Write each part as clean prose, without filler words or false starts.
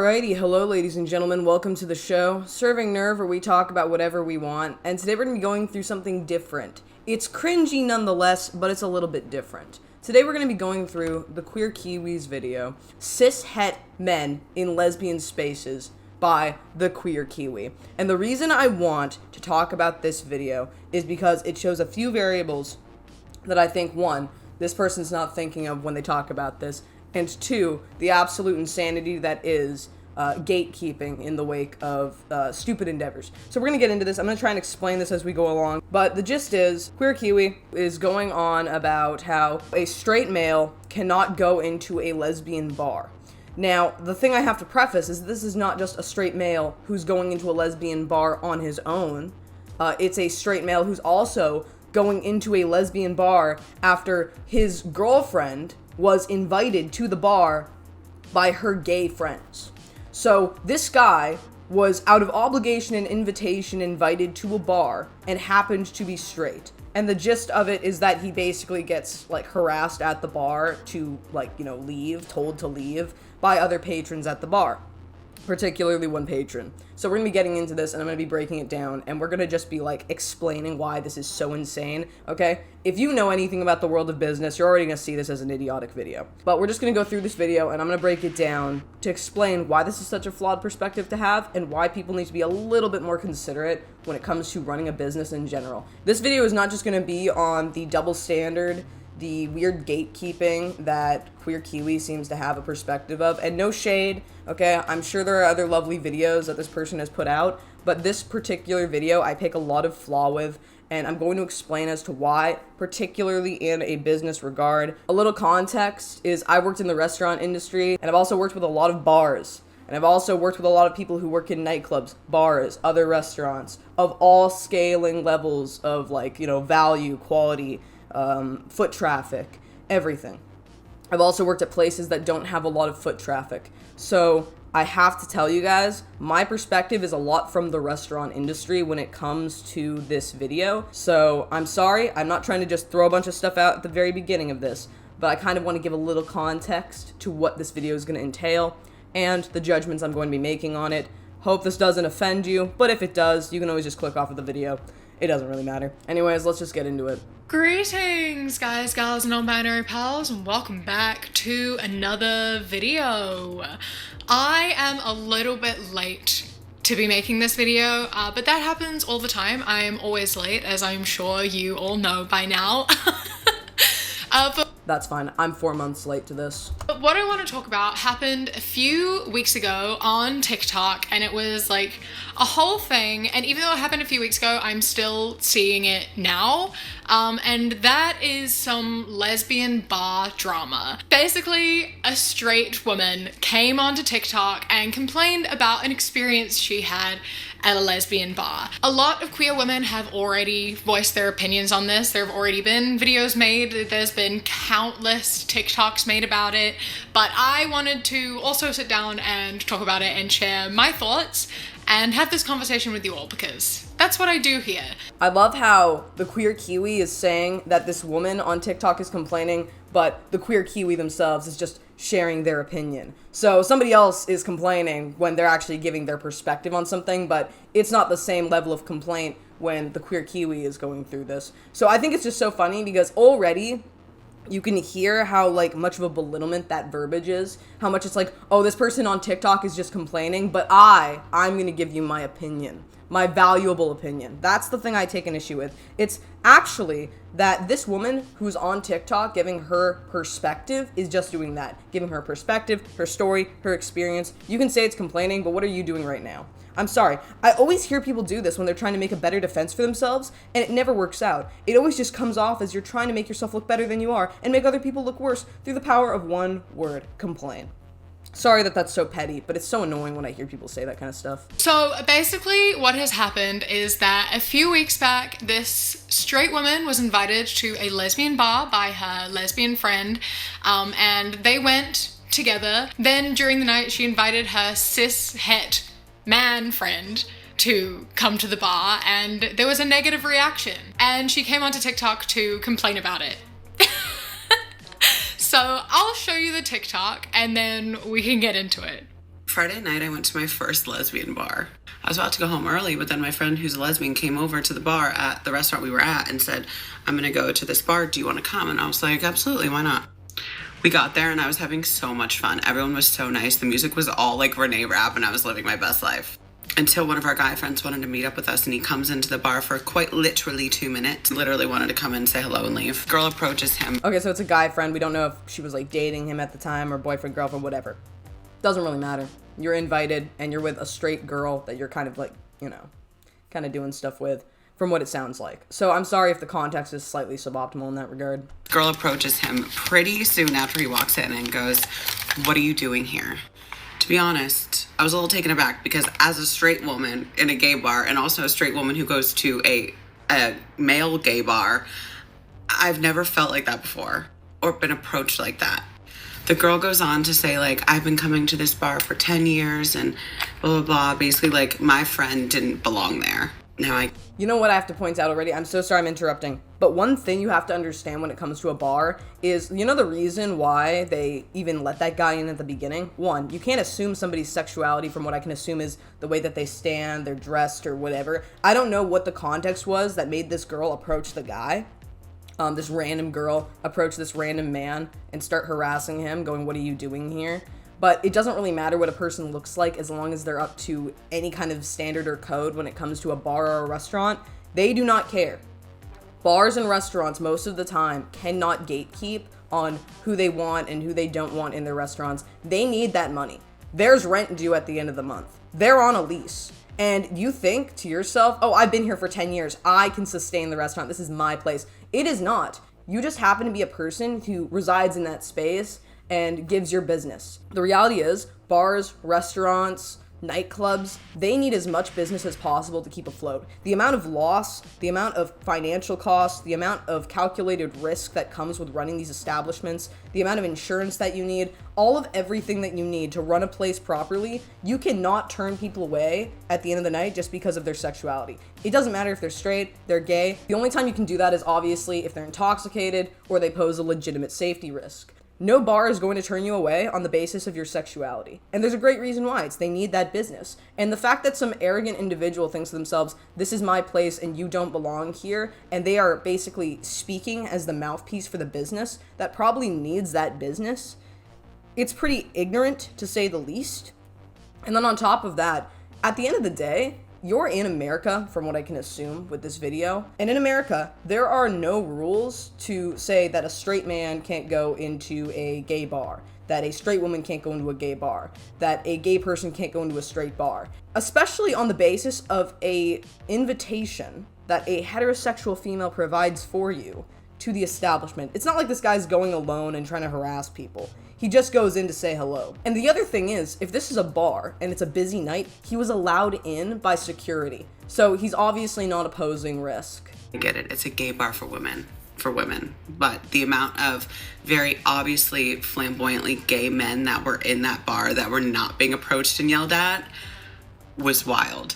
Alrighty, hello ladies and gentlemen, welcome to the show, Serving Nerve, where we talk about whatever we want, and today we're going to be going through something different. It's cringy nonetheless, but it's a little bit different. Today we're going to be going through the Queer Kiwis video, Cishet Men in Lesbian Spaces, by the Queer Kiwi. And the reason I want to talk about this video is because it shows a few variables that I think, one, this person's not thinking of when they talk about this, and two, the absolute insanity that is gatekeeping in the wake of stupid endeavors. So we're going to get into this. I'm going to try and explain this as we go along. But the gist is, Queer Kiwi is going on about how a straight male cannot go into a lesbian bar. Now, the thing I have to preface is this is not just a straight male who's going into a lesbian bar on his own. It's a straight male who's also going into a lesbian bar after his girlfriend was invited to the bar by her gay friends. So this guy was out of obligation and invitation invited to a bar and happened to be straight. And the gist of it is that he basically gets harassed at the bar to leave, told to leave by other patrons at the bar, particularly one patron. So we're going to be getting into this and I'm going to be breaking it down and we're going to just be explaining why this is so insane, okay? If you know anything about the world of business, you're already going to see this as an idiotic video. But we're just going to go through this video and I'm going to break it down to explain why this is such a flawed perspective to have and why people need to be a little bit more considerate when it comes to running a business in general. This video is not just going to be on the double standard, the weird gatekeeping that Queer Kiwi seems to have a perspective of, and no shade, okay? I'm sure there are other lovely videos that this person has put out, but this particular video I pick a lot of flaw with, and I'm going to explain as to why, particularly in a business regard. A little context is I worked in the restaurant industry, and I've also worked with a lot of bars, and I've also worked with a lot of people who work in nightclubs, bars, other restaurants, of all scaling levels of value, quality, foot traffic, everything. I've also worked at places that don't have a lot of foot traffic. So I have to tell you guys, my perspective is a lot from the restaurant industry when it comes to this video. So I'm sorry, I'm not trying to just throw a bunch of stuff out at the very beginning of this, but I kind of want to give a little context to what this video is going to entail and the judgments I'm going to be making on it. Hope this doesn't offend you, but if it does, you can always just click off of the video. It doesn't really matter. Anyways, let's just get into it. Greetings, guys, gals, and non-binary pals, and welcome back to another video. I am a little bit late to be making this video, but that happens all the time. I am always late, as I'm sure you all know by now. That's fine. I'm 4 months late to this. But what I want to talk about happened a few weeks ago on TikTok, and it was a whole thing. And even though it happened a few weeks ago, I'm still seeing it now. And that is some lesbian bar drama. Basically, a straight woman came onto TikTok and complained about an experience she had at a lesbian bar. A lot of queer women have already voiced their opinions on this. There have already been videos made. There's been countless TikToks made about it. But I wanted to also sit down and talk about it and share my thoughts and have this conversation with you all because that's what I do here. I love how the Queer Kiwi is saying that this woman on TikTok is complaining, but the Queer Kiwi themselves is just sharing their opinion. So somebody else is complaining when they're actually giving their perspective on something, but it's not the same level of complaint when the Queer Kiwi is going through this. So I think it's just so funny because already you can hear how much of a belittlement that verbiage is, how much it's oh, this person on TikTok is just complaining, but I'm gonna give you my opinion, my valuable opinion. That's the thing I take an issue with. It's actually that this woman who's on TikTok giving her perspective is just doing that, giving her perspective, her story, her experience. You can say it's complaining, but what are you doing right now? I'm sorry. I always hear people do this when they're trying to make a better defense for themselves, and it never works out. It always just comes off as you're trying to make yourself look better than you are and make other people look worse through the power of one word: complain. Sorry that that's so petty, but it's so annoying when I hear people say that kind of stuff. So basically what has happened is that a few weeks back, this straight woman was invited to a lesbian bar by her lesbian friend, and they went together. Then during the night, she invited her cishet man friend to come to the bar, and there was a negative reaction. And she came onto TikTok to complain about it. So I'll show you the TikTok and then we can get into it. Friday night, I went to my first lesbian bar. I was about to go home early, but then my friend who's a lesbian came over to the bar at the restaurant we were at and said, I'm going to go to this bar. Do you want to come? And I was like, absolutely, why not? We got there and I was having so much fun. Everyone was so nice. The music was all like Renee rap and I was living my best life. Until one of our guy friends wanted to meet up with us and he comes into the bar for quite literally 2 minutes. Literally wanted to come in, say hello and leave. Girl approaches him. Okay, so it's a guy friend. We don't know if she was like dating him at the time or boyfriend, girlfriend, whatever. Doesn't really matter. You're invited and you're with a straight girl that you're kind of like, you know, kind of doing stuff with, from what it sounds like. So I'm sorry if the context is slightly suboptimal in that regard. Girl approaches him pretty soon after he walks in and goes, what are you doing here? To be honest, I was a little taken aback because as a straight woman in a gay bar and also a straight woman who goes to a male gay bar, I've never felt like that before or been approached like that. The girl goes on to say, like, I've been coming to this bar for 10 years and blah, blah, blah. Basically, like, my friend didn't belong there. You know what I have to point out already? I'm so sorry I'm interrupting. But one thing you have to understand when it comes to a bar is, you know the reason why they even let that guy in at the beginning? One, you can't assume somebody's sexuality from what I can assume is the way that they stand, they're dressed, or whatever. I don't know what the context was that made this girl approach the guy. This random girl approach this random man and start harassing him, going, what are you doing here? But it doesn't really matter what a person looks like as long as they're up to any kind of standard or code when it comes to a bar or a restaurant. They do not care. Bars and restaurants most of the time cannot gatekeep on who they want and who they don't want in their restaurants. They need that money. There's rent due at the end of the month. They're on a lease. And you think to yourself, oh, I've been here for 10 years. I can sustain the restaurant. This is my place. It is not. You just happen to be a person who resides in that space and gives your business. The reality is, bars, restaurants, nightclubs, they need as much business as possible to keep afloat. The amount of loss, the amount of financial costs, the amount of calculated risk that comes with running these establishments, the amount of insurance that you need, all of everything that you need to run a place properly, you cannot turn people away at the end of the night just because of their sexuality. It doesn't matter if they're straight, they're gay. The only time you can do that is obviously if they're intoxicated or they pose a legitimate safety risk. No bar is going to turn you away on the basis of your sexuality. And there's a great reason why. They need that business. And the fact that some arrogant individual thinks to themselves, this is my place and you don't belong here, and they are basically speaking as the mouthpiece for the business that probably needs that business, it's pretty ignorant to say the least. And then on top of that, at the end of the day, you're in America, from what I can assume with this video. And in America, there are no rules to say that a straight man can't go into a gay bar, that a straight woman can't go into a gay bar, that a gay person can't go into a straight bar, especially on the basis of a invitation that a heterosexual female provides for you to the establishment. It's not like this guy's going alone and trying to harass people. He just goes in to say hello. And the other thing is, if this is a bar and it's a busy night, he was allowed in by security. So he's obviously not opposing risk. I get it. It's a gay bar for women. But the amount of very obviously flamboyantly gay men that were in that bar that were not being approached and yelled at was wild.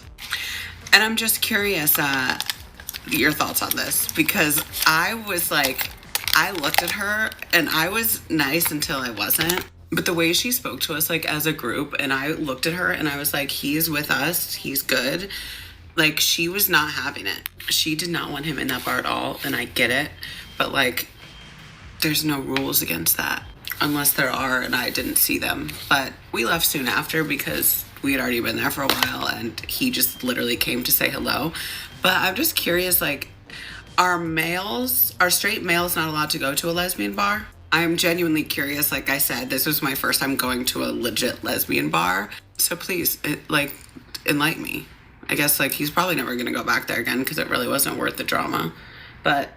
And I'm just curious, your thoughts on this, because I was like, I looked at her and I was nice until I wasn't. But the way she spoke to us, like as a group, and I looked at her and I was like, he's with us, he's good. Like, she was not having it. She did not want him in that bar at all, and I get it. But like, there's no rules against that. Unless there are, and I didn't see them. But we left soon after because we had already been there for a while and he just literally came to say hello. But I'm just curious, like, are straight males not allowed to go to a lesbian bar? I'm genuinely curious. Like I said, this was my first time going to a legit lesbian bar. So please, enlighten me. I guess, like, he's probably never going to go back there again because it really wasn't worth the drama. But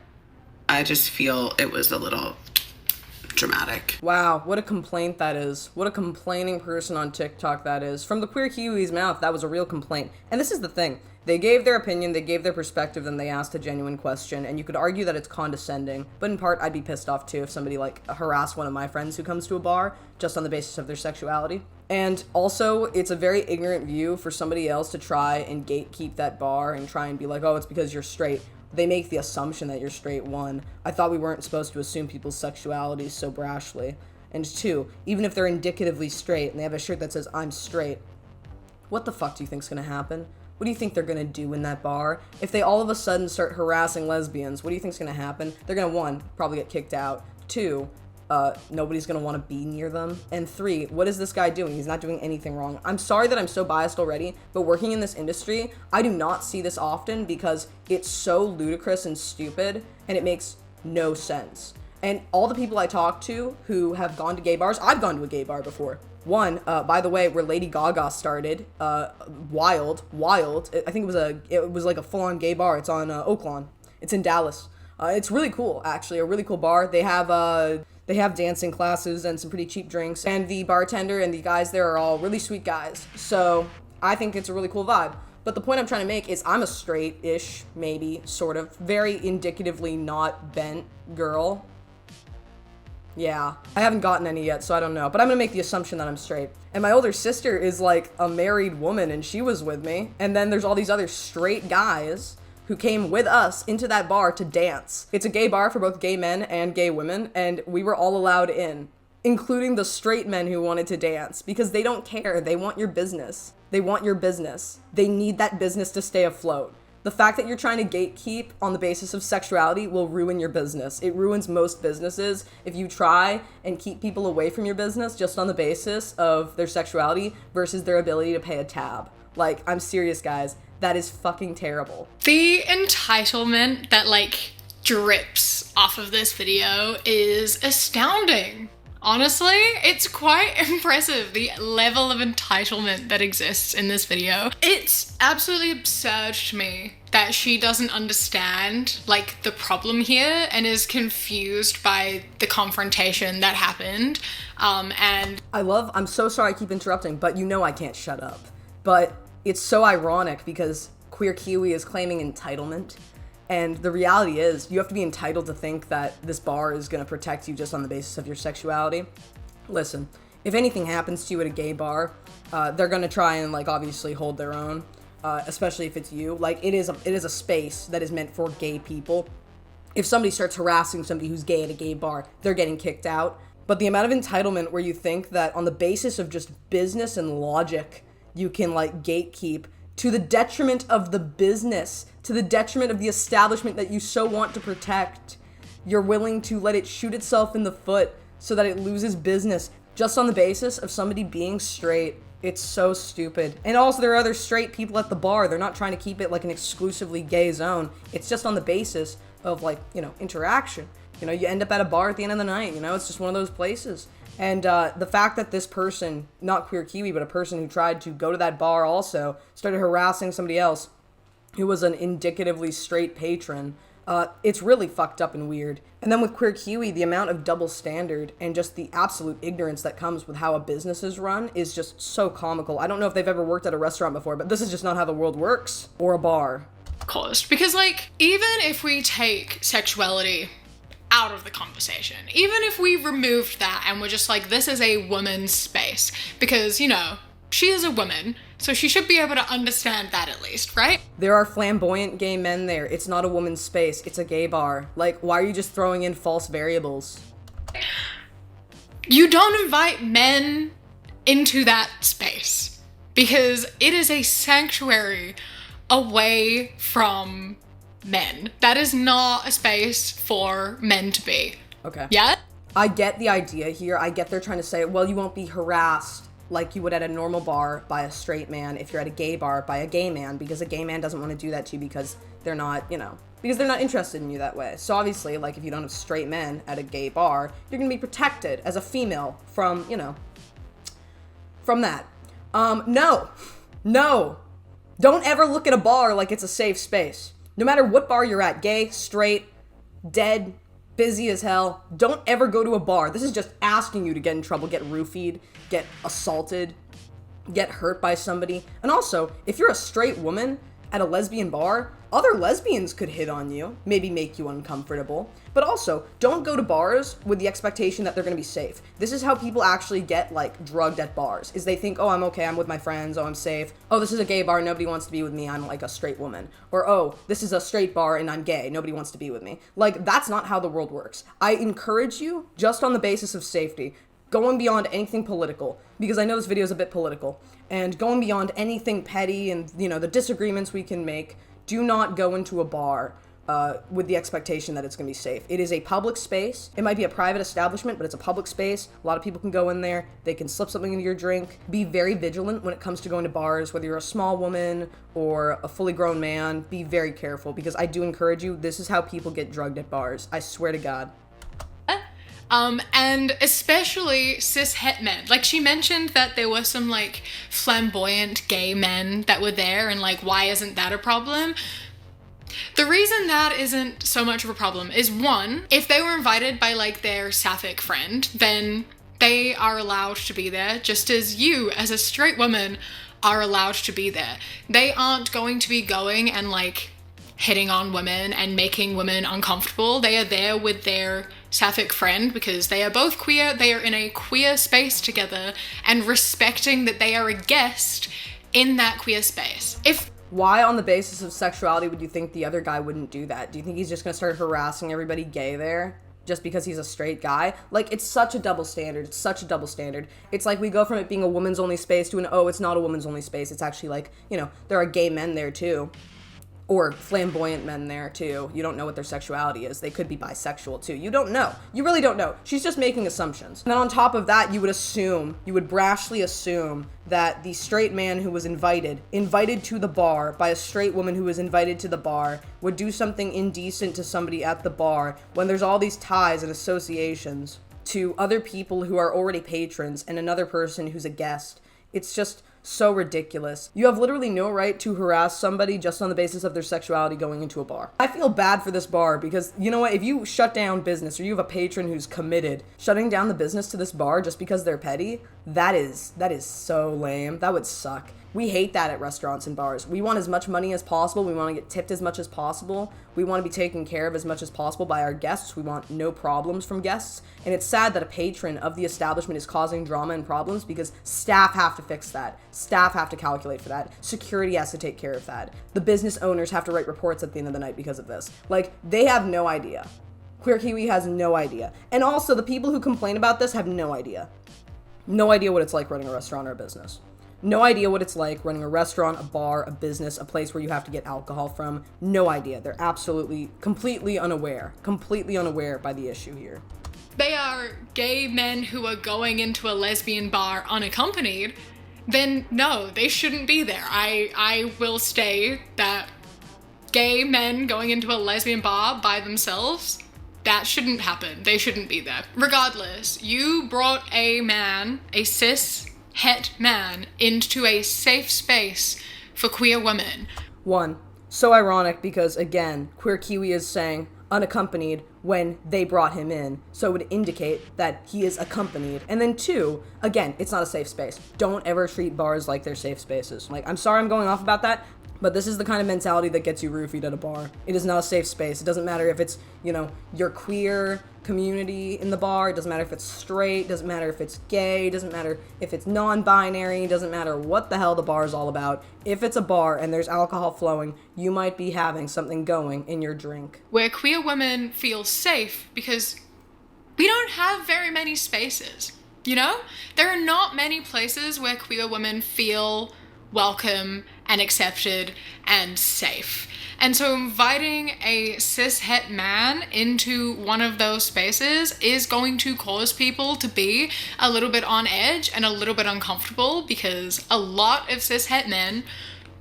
I just feel it was a little dramatic. Wow, what a complaint that is. What a complaining person on TikTok that is. From the queer Kiwi's mouth, that was a real complaint. And this is the thing. They gave their opinion, they gave their perspective, then they asked a genuine question, and you could argue that it's condescending, but in part, I'd be pissed off too if somebody, like, harassed one of my friends who comes to a bar just on the basis of their sexuality. And also, it's a very ignorant view for somebody else to try and gatekeep that bar and try and be like, oh, it's because you're straight. They make the assumption that you're straight, one. I thought we weren't supposed to assume people's sexualities so brashly. And 2, even if they're indicatively straight and they have a shirt that says I'm straight, what the fuck do you think's gonna happen? What do you think they're gonna do in that bar? If they all of a sudden start harassing lesbians, what do you think's gonna happen? They're gonna, 1, probably get kicked out. 2, nobody's gonna want to be near them. And 3, what is this guy doing? He's not doing anything wrong. I'm sorry that I'm so biased already, but working in this industry, I do not see this often because it's so ludicrous and stupid, and it makes no sense. And all the people I talk to who have gone to gay bars, I've gone to a gay bar before. One, by the way, where Lady Gaga started, Wild. I think it was like a full-on gay bar. It's on Oak Lawn. It's in Dallas. It's really cool, actually, a really cool bar. They have dancing classes and some pretty cheap drinks, and the bartender and the guys there are all really sweet guys. So I think it's a really cool vibe. But the point I'm trying to make is I'm a straight-ish, maybe, sort of, very indicatively not bent girl. Yeah, I haven't gotten any yet, so I don't know. But I'm gonna make the assumption that I'm straight. And my older sister is like a married woman, and she was with me. And then there's all these other straight guys who came with us into that bar to dance. It's a gay bar for both gay men and gay women, and we were all allowed in, including the straight men who wanted to dance, because they don't care. They want your business. They want your business. They need that business to stay afloat. The fact that you're trying to gatekeep on the basis of sexuality will ruin your business. It ruins most businesses if you try and keep people away from your business just on the basis of their sexuality versus their ability to pay a tab. Like, I'm serious, guys. That is fucking terrible. The entitlement that, like, drips off of this video is astounding. Honestly, it's quite impressive, the level of entitlement that exists in this video. It's absolutely absurd to me that she doesn't understand, like, the problem here and is confused by the confrontation that happened. I'm so sorry I keep interrupting, but you know I can't shut up. But it's so ironic because Queer Kiwi is claiming entitlement. And the reality is, you have to be entitled to think that this bar is going to protect you just on the basis of your sexuality. Listen, if anything happens to you at a gay bar, they're going to try and, like, obviously hold their own, especially if it's you. Like, it is a space that is meant for gay people. If somebody starts harassing somebody who's gay at a gay bar, they're getting kicked out. But the amount of entitlement where you think that on the basis of just business and logic, you can, like, gatekeep to the detriment of the business, to the detriment of the establishment that you so want to protect. You're willing to let it shoot itself in the foot so that it loses business just on the basis of somebody being straight. It's so stupid. And also, there are other straight people at the bar. They're not trying to keep it like an exclusively gay zone. It's just on the basis of, like, you know, interaction. You know, you end up at a bar at the end of the night, you know, it's just one of those places. And the fact that this person, not Queer Kiwi, but a person who tried to go to that bar also, started harassing somebody else who was an indicatively straight patron, it's really fucked up and weird. And then with Queer Kiwi, the amount of double standard and just the absolute ignorance that comes with how a business is run is just so comical. I don't know if they've ever worked at a restaurant before, but this is just not how the world works. Or a bar. Caused. Because, like, even if we take sexuality out of the conversation, even if we removed that and we're just like, this is a woman's space, because, you know, she is a woman, so she should be able to understand that at least, right? There are flamboyant gay men there. It's not a woman's space. It's a gay bar. Like, why are you just throwing in false variables? You don't invite men into that space because it is a sanctuary away from men. That is not a space for men to be. Okay. Yeah? I get the idea here. I get they're trying to say, well, you won't be harassed like you would at a normal bar by a straight man if you're at a gay bar by a gay man, because a gay man doesn't want to do that to you because they're not, you know, because they're not interested in you that way. So obviously, like, if you don't have straight men at a gay bar, you're going to be protected as a female from, you know, from that. No. Don't ever look at a bar like it's a safe space. No matter what bar you're at, gay, straight, dead, busy as hell, don't ever go to a bar. This is just asking you to get in trouble, get roofied, get assaulted, get hurt by somebody. And also, if you're a straight woman at a lesbian bar, other lesbians could hit on you, maybe make you uncomfortable. But also, don't go to bars with the expectation that they're going to be safe. This is how people actually get, like, drugged at bars, is they think, oh, I'm okay, I'm with my friends, oh, I'm safe. Oh, this is a gay bar, nobody wants to be with me, I'm, like, a straight woman. Or, oh, this is a straight bar and I'm gay, nobody wants to be with me. Like, that's not how the world works. I encourage you, just on the basis of safety, going beyond anything political, because I know this video is a bit political, and going beyond anything petty and, the disagreements we can make, do not go into a bar with the expectation that it's going to be safe. It is a public space. It might be a private establishment, but it's a public space. A lot of people can go in there. They can slip something into your drink. Be very vigilant when it comes to going to bars, whether you're a small woman or a fully grown man. Be very careful, because I do encourage you. This is how people get drugged at bars. I swear to God. And especially cishet men. Like, she mentioned that there were some, like, flamboyant gay men that were there, and, like, why isn't that a problem? The reason that isn't so much of a problem is, one, if they were invited by, like, their sapphic friend, then they are allowed to be there, just as you, as a straight woman, are allowed to be there. They aren't going to be going and, like, hitting on women and making women uncomfortable. They are there with their sapphic friend because they are both queer, they are in a queer space together, and respecting that they are a guest in that queer space. Why, on the basis of sexuality, would you think the other guy wouldn't do that? Do you think he's just gonna start harassing everybody gay there just because he's a straight guy? Like, it's such a double standard. It's such a double standard. It's like we go from it being a woman's only space to it's not a woman's only space. It's actually like, there are gay men there too. Or flamboyant men there too. You don't know what their sexuality is. They could be bisexual too. You don't know. You really don't know. She's just making assumptions. And then on top of that, you would brashly assume that the straight man who was invited to the bar by a straight woman who was invited to the bar, would do something indecent to somebody at the bar when there's all these ties and associations to other people who are already patrons and another person who's a guest. It's just so ridiculous. You have literally no right to harass somebody just on the basis of their sexuality going into a bar. I feel bad for this bar because, you know what, if you shut down business or you have a patron who's committed, shutting down the business to this bar just because they're petty, that is so lame. That would suck. We hate that at restaurants and bars. We want as much money as possible. We want to get tipped as much as possible. We want to be taken care of as much as possible by our guests. We want no problems from guests. And it's sad that a patron of the establishment is causing drama and problems because staff have to fix that. Staff have to calculate for that. Security has to take care of that. The business owners have to write reports at the end of the night because of this. Like, they have no idea. Queer Kiwi has no idea. And also, the people who complain about this have no idea. No idea what it's like running a restaurant or a business. No idea what it's like running a restaurant, a bar, a business, a place where you have to get alcohol from. No idea. They're absolutely, completely unaware by the issue here. They are gay men who are going into a lesbian bar unaccompanied, then no, they shouldn't be there. I will state that gay men going into a lesbian bar by themselves, that shouldn't happen. They shouldn't be there. Regardless, you brought a man, a cis het man, into a safe space for queer women. One, so ironic because, again, Queer Kiwi is saying unaccompanied when they brought him in, so it would indicate that he is accompanied. And then two, again, it's not a safe space. Don't ever treat bars like they're safe spaces. Like, I'm sorry I'm going off about that, but this is the kind of mentality that gets you roofied at a bar. It is not a safe space. It doesn't matter if it's, your queer community in the bar. It doesn't matter if it's straight. It doesn't matter if it's gay. It doesn't matter if it's non-binary. It doesn't matter what the hell the bar is all about. If it's a bar and there's alcohol flowing, you might be having something going in your drink. Where queer women feel safe because we don't have very many spaces, There are not many places where queer women feel welcome and accepted and safe. And so inviting a cishet man into one of those spaces is going to cause people to be a little bit on edge and a little bit uncomfortable because a lot of cishet men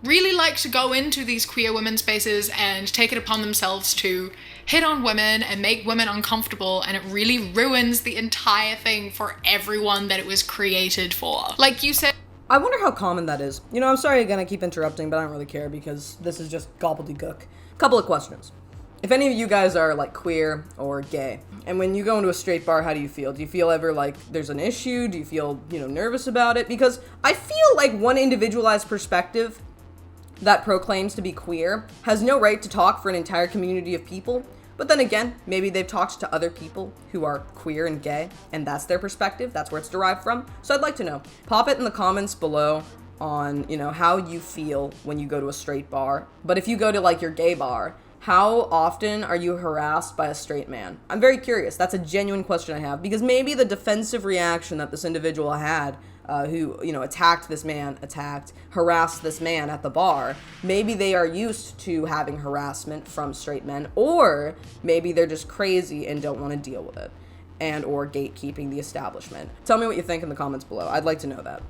really like to go into these queer women spaces and take it upon themselves to hit on women and make women uncomfortable, and it really ruins the entire thing for everyone that it was created for. Like you said, I wonder how common that is. I'm sorry again, I keep interrupting, but I don't really care because this is just gobbledygook. Couple of questions. If any of you guys are, like, queer or gay, and when you go into a straight bar, how do you feel? Do you feel ever like there's an issue? Do you feel, nervous about it? Because I feel like one individualized perspective that proclaims to be queer has no right to talk for an entire community of people. But then again, maybe they've talked to other people who are queer and gay, and that's their perspective. That's where it's derived from. So I'd like to know. Pop it in the comments below on, how you feel when you go to a straight bar. But if you go to, like, your gay bar, How often are you harassed by a straight man? I'm very curious. That's a genuine question I have, because maybe the defensive reaction that this individual had, who, harassed this man at the bar, maybe they are used to having harassment from straight men, or maybe they're just crazy and don't want to deal with it, and or gatekeeping the establishment. Tell me what you think in the comments below. I'd like to know that.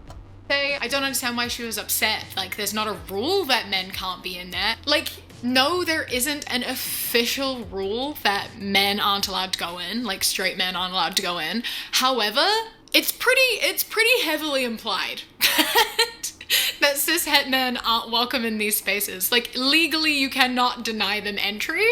I don't understand why she was upset. Like, there's not a rule that men can't be in there. Like, no, there isn't an official rule that men aren't allowed to go in, like straight men aren't allowed to go in. However, it's pretty heavily implied that cishet men aren't welcome in these spaces. Like, legally, you cannot deny them entry.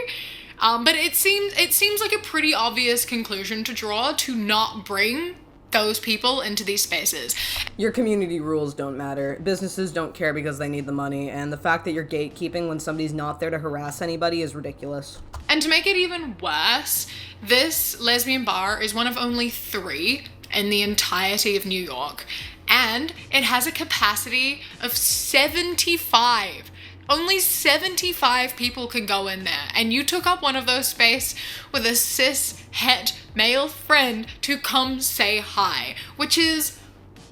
But it seems like a pretty obvious conclusion to draw to not bring those people into these spaces. Your community rules don't matter. Businesses don't care because they need the money, and the fact that you're gatekeeping when somebody's not there to harass anybody is ridiculous. And to make it even worse, this lesbian bar is one of only 3 in the entirety of New York, and it has a capacity of 75. Only 75 people can go in there, and you took up one of those space with a cis-het male friend to come say hi, which is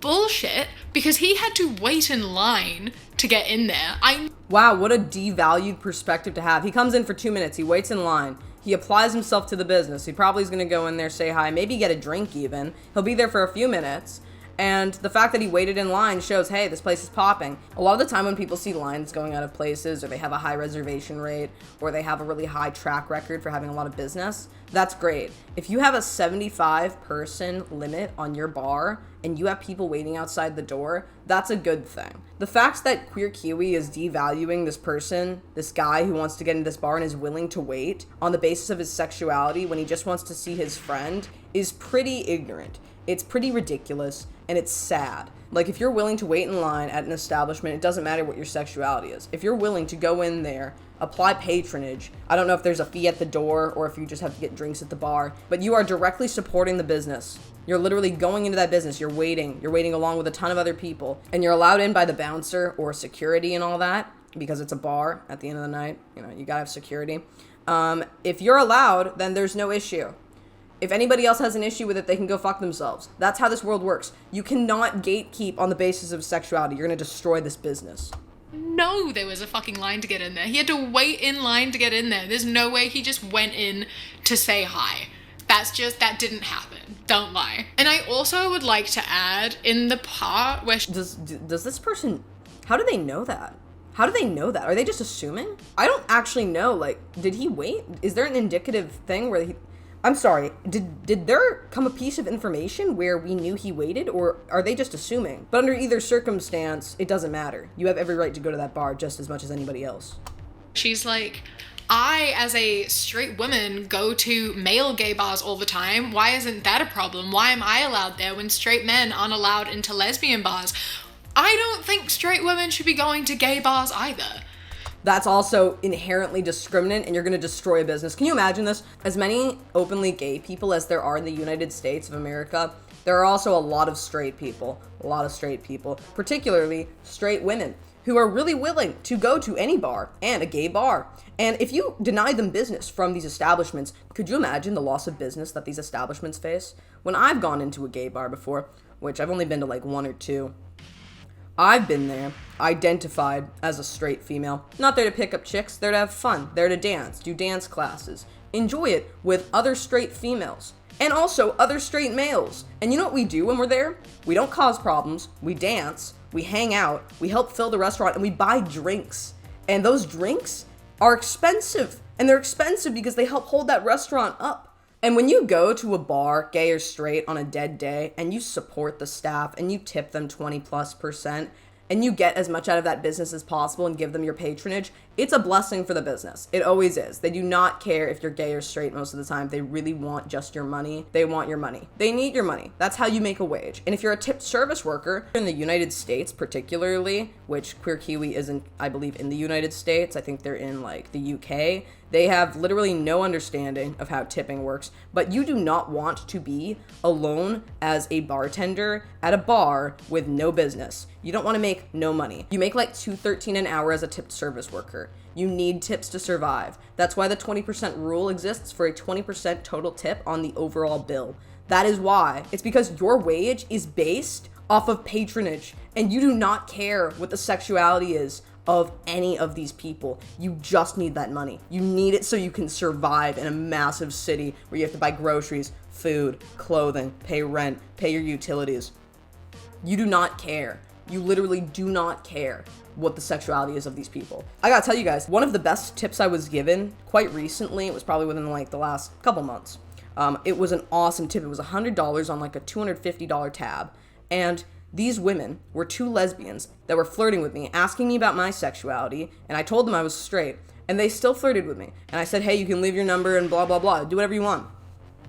bullshit because he had to wait in line to get in there. Wow, what a devalued perspective to have. He comes in for 2 minutes, he waits in line, he applies himself to the business, he probably is going to go in there, say hi, maybe get a drink even. He'll be there for a few minutes. And the fact that he waited in line shows, hey, this place is popping. A lot of the time when people see lines going out of places, or they have a high reservation rate, or they have a really high track record for having a lot of business, that's great. If you have a 75-person limit on your bar, and you have people waiting outside the door, that's a good thing. The fact that Queer Kiwi is devaluing this person, this guy who wants to get into this bar and is willing to wait on the basis of his sexuality when he just wants to see his friend, is pretty ignorant. It's pretty ridiculous, and it's sad. Like, if you're willing to wait in line at an establishment, it doesn't matter what your sexuality is. If you're willing to go in there, apply patronage, I don't know if there's a fee at the door or if you just have to get drinks at the bar, but you are directly supporting the business. You're literally going into that business, you're waiting along with a ton of other people, and you're allowed in by the bouncer or security and all that, because it's a bar at the end of the night, you gotta have security. If you're allowed, then there's no issue. If anybody else has an issue with it, they can go fuck themselves. That's how this world works. You cannot gatekeep on the basis of sexuality. You're gonna destroy this business. No, there was a fucking line to get in there. He had to wait in line to get in there. There's no way he just went in to say hi. That didn't happen. Don't lie. And I also would like to add, in the part where Does this person, how do they know that? How do they know that? Are they just assuming? I don't actually know, like, did he wait? Is there an indicative thing where I'm sorry, did there come a piece of information where we knew he waited, or are they just assuming? But under either circumstance, it doesn't matter. You have every right to go to that bar just as much as anybody else. she's like, I, as a straight woman, go to male gay bars all the time. Why isn't that a problem? Why am I allowed there when straight men aren't allowed into lesbian bars? I don't think straight women should be going to gay bars either. That's also inherently discriminant, and you're going to destroy a business. Can you imagine this? As many openly gay people as there are in the United States of America, there are also a lot of straight people, particularly straight women, who are really willing to go to any bar and a gay bar. And if you deny them business from these establishments, could you imagine the loss of business that these establishments face? When I've gone into a gay bar before, which I've only been to like 1 or 2, I've been there, identified as a straight female. Not there to pick up chicks, there to have fun, there to dance, do dance classes, enjoy it with other straight females, and also other straight males. And you know what we do when we're there? We don't cause problems, we dance, we hang out, we help fill the restaurant, and we buy drinks. And those drinks are expensive, and they're expensive because they help hold that restaurant up. And when you go to a bar, gay or straight, on a dead day, and you support the staff, and you tip them 20+%, and you get as much out of that business as possible and give them your patronage, it's a blessing for the business. It always is. They do not care if you're gay or straight most of the time. They really want just your money. They want your money. They need your money. That's how you make a wage. And if you're a tipped service worker in the United States particularly, which Queer Kiwi isn't, I believe, in the United States, I think they're in like the UK, they have literally no understanding of how tipping works, but you do not want to be alone as a bartender at a bar with no business. You don't want to make make no money. You make like $2.13 an hour as a tipped service worker. You need tips to survive. That's why the 20% rule exists for a 20% total tip on the overall bill. That is why. It's because your wage is based off of patronage, and you do not care what the sexuality is of any of these people. You just need that money. You need it so you can survive in a massive city where you have to buy groceries, food, clothing, pay rent, pay your utilities. You do not care. You literally do not care what the sexuality is of these people. I gotta tell you guys, one of the best tips I was given quite recently, it was probably within like the last couple months. It was an awesome tip. It was $100 on like a $250 tab. And these women were two lesbians that were flirting with me, asking me about my sexuality, and I told them I was straight, and they still flirted with me. And I said, hey, you can leave your number and blah, blah, blah. Do whatever you want.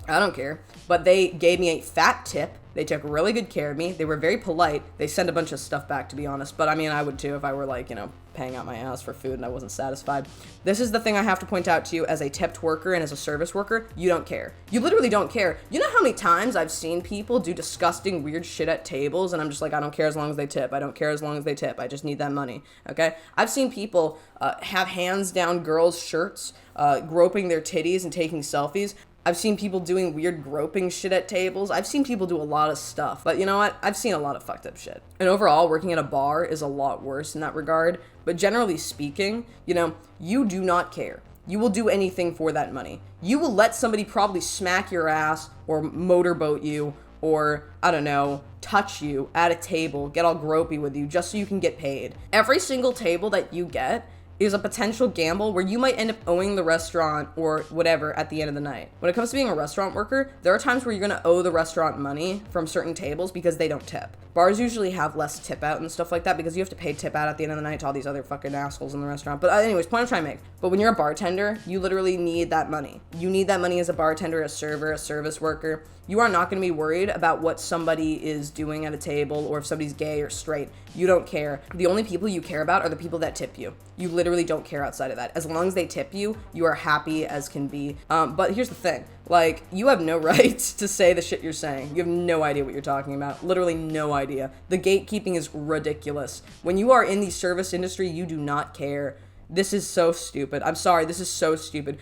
I don't care. But they gave me a fat tip. They took really good care of me. They were very polite. They sent a bunch of stuff back, to be honest. But I mean, I would too if I were like, paying out my ass for food and I wasn't satisfied. This is the thing I have to point out to you as a tipped worker and as a service worker. You don't care. You literally don't care. You know how many times I've seen people do disgusting, weird shit at tables and I'm just like, I don't care as long as they tip. I don't care as long as they tip. I just need that money. Okay? I've seen people have hands down girls' shirts, groping their titties and taking selfies. I've seen people doing weird groping shit at tables. I've seen people do a lot of stuff. But you know what? I've seen a lot of fucked up shit. And overall, working at a bar is a lot worse in that regard. But generally speaking, you do not care. You will do anything for that money. You will let somebody probably smack your ass or motorboat you or, I don't know, touch you at a table, get all gropey with you just so you can get paid. Every single table that you get is a potential gamble where you might end up owing the restaurant or whatever at the end of the night. When it comes to being a restaurant worker, there are times where you're gonna owe the restaurant money from certain tables because they don't tip. Bars usually have less tip out and stuff like that because you have to pay tip out at the end of the night to all these other fucking assholes in the restaurant. But anyways, point I'm trying to make. But when you're a bartender, you literally need that money. You need that money as a bartender, a server, a service worker. You are not going to be worried about what somebody is doing at a table or if somebody's gay or straight. You don't care. The only people you care about are the people that tip you. You literally don't care outside of that. As long as they tip you, you are happy as can be. But here's the thing. Like, you have no right to say the shit you're saying. You have no idea what you're talking about. Literally no idea. The gatekeeping is ridiculous. When you are in the service industry, you do not care. This is so stupid. I'm sorry, this is so stupid.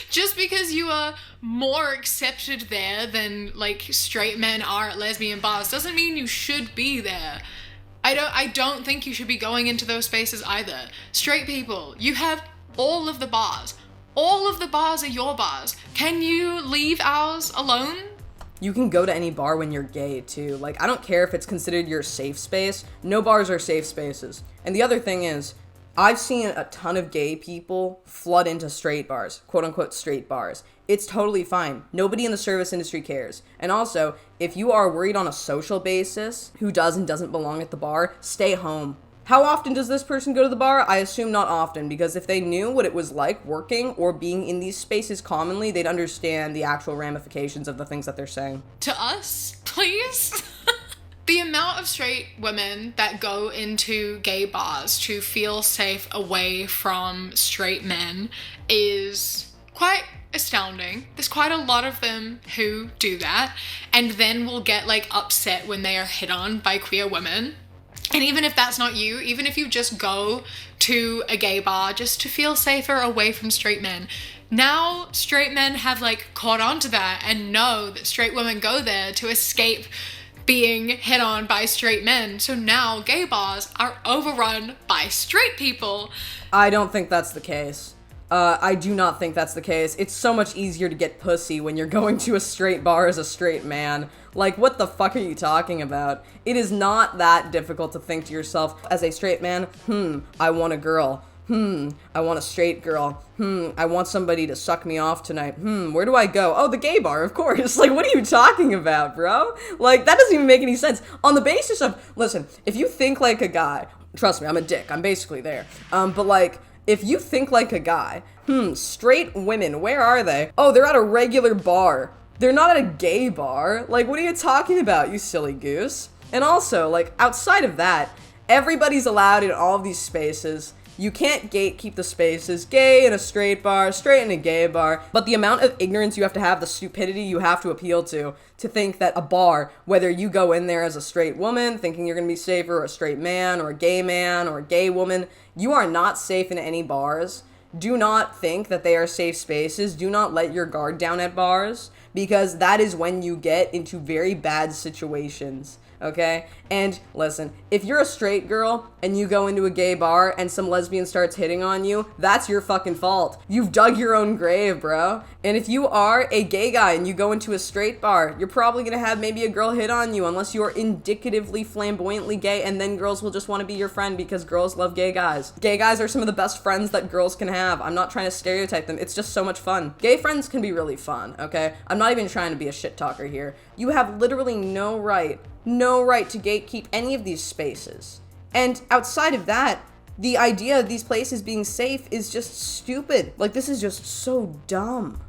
Just because you are more accepted there than, like, straight men are at lesbian bars doesn't mean you should be there. I don't think you should be going into those spaces either. Straight people, you have all of the bars. All of the bars are your bars. Can you leave ours alone? You can go to any bar when you're gay, too. Like, I don't care if it's considered your safe space. No bars are safe spaces. And the other thing is, I've seen a ton of gay people flood into straight bars, quote-unquote straight bars. It's totally fine. Nobody in the service industry cares. And also, if you are worried on a social basis who does and doesn't belong at the bar, stay home. How often does this person go to the bar? I assume not often, because if they knew what it was like working or being in these spaces commonly, they'd understand the actual ramifications of the things that they're saying. To us, please? The amount of straight women that go into gay bars to feel safe away from straight men is quite astounding. There's quite a lot of them who do that and then will get like upset when they are hit on by queer women. And even if that's not you, even if you just go to a gay bar just to feel safer away from straight men, now straight men have like caught on to that and know that straight women go there to escape being hit on by straight men. So now gay bars are overrun by straight people. I don't think that's the case. I do not think that's the case. It's so much easier to get pussy when you're going to a straight bar as a straight man. Like, what the fuck are you talking about? It is not that difficult to think to yourself, as a straight man, I want a girl. I want a straight girl. I want somebody to suck me off tonight. Where do I go? Oh, the gay bar, of course. Like, what are you talking about, bro? Like, that doesn't even make any sense. On the basis of, listen, if you think like a guy, trust me, I'm a dick. I'm basically there. But like, if you think like a guy, straight women, where are they? Oh, they're at a regular bar. They're not at a gay bar. Like, what are you talking about, you silly goose? And also, like, outside of that, everybody's allowed in all of these spaces. You can't gatekeep the spaces, gay in a straight bar, straight in a gay bar, but the amount of ignorance you have to have, the stupidity you have to appeal to think that a bar, whether you go in there as a straight woman, thinking you're gonna be safer, or a straight man, or a gay woman, you are not safe in any bars. Do not think that they are safe spaces. Do not let your guard down at bars, because that is when you get into very bad situations. Okay? And listen, if you're a straight girl and you go into a gay bar and some lesbian starts hitting on you, that's your fucking fault. You've dug your own grave, bro. And if you are a gay guy and you go into a straight bar, you're probably gonna have maybe a girl hit on you, unless you're indicatively flamboyantly gay, and then girls will just want to be your friend because girls love gay guys. Gay guys are some of the best friends that girls can have. I'm not trying to stereotype them. It's just so much fun. Gay friends can be really fun, okay? I'm not even trying to be a shit talker here. You have literally no right to gatekeep any of these spaces. And outside of that, the idea of these places being safe is just stupid. Like, this is just so dumb.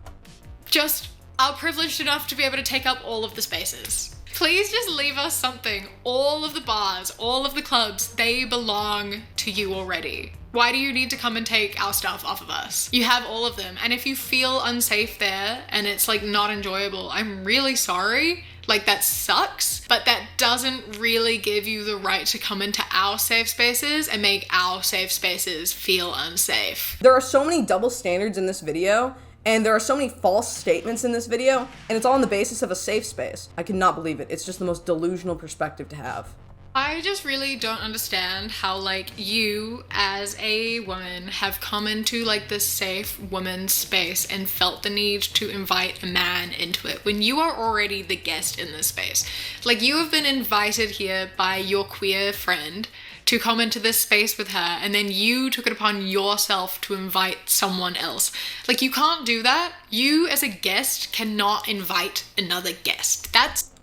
Just are privileged enough to be able to take up all of the spaces. Please just leave us something. All of the bars, all of the clubs, they belong to you already. Why do you need to come and take our stuff off of us? You have all of them. And if you feel unsafe there and it's like not enjoyable, I'm really sorry. Like, that sucks, but that doesn't really give you the right to come into our safe spaces and make our safe spaces feel unsafe. There are so many double standards in this video, and there are so many false statements in this video, and it's all on the basis of a safe space. I cannot believe it. It's just the most delusional perspective to have. I just really don't understand how, like, you as a woman have come into like this safe woman space and felt the need to invite a man into it when you are already the guest in this space. Like, you have been invited here by your queer friend to come into this space with her, and then you took it upon yourself to invite someone else. Like, you can't do that. You as a guest cannot invite another guest.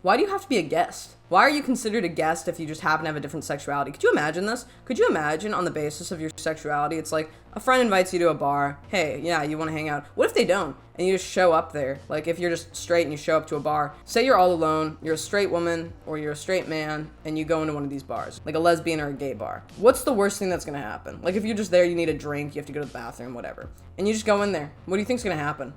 Why do you have to be a guest? Why are you considered a guest if you just happen to have a different sexuality? Could you imagine this? Could you imagine on the basis of your sexuality, it's like a friend invites you to a bar. Hey, yeah, you want to hang out. What if they don't? And you just show up there. Like, if you're just straight and you show up to a bar. Say you're all alone, you're a straight woman or you're a straight man, and you go into one of these bars, like a lesbian or a gay bar. What's the worst thing that's going to happen? Like, if you're just there, you need a drink, you have to go to the bathroom, whatever. And you just go in there. What do you think's going to happen?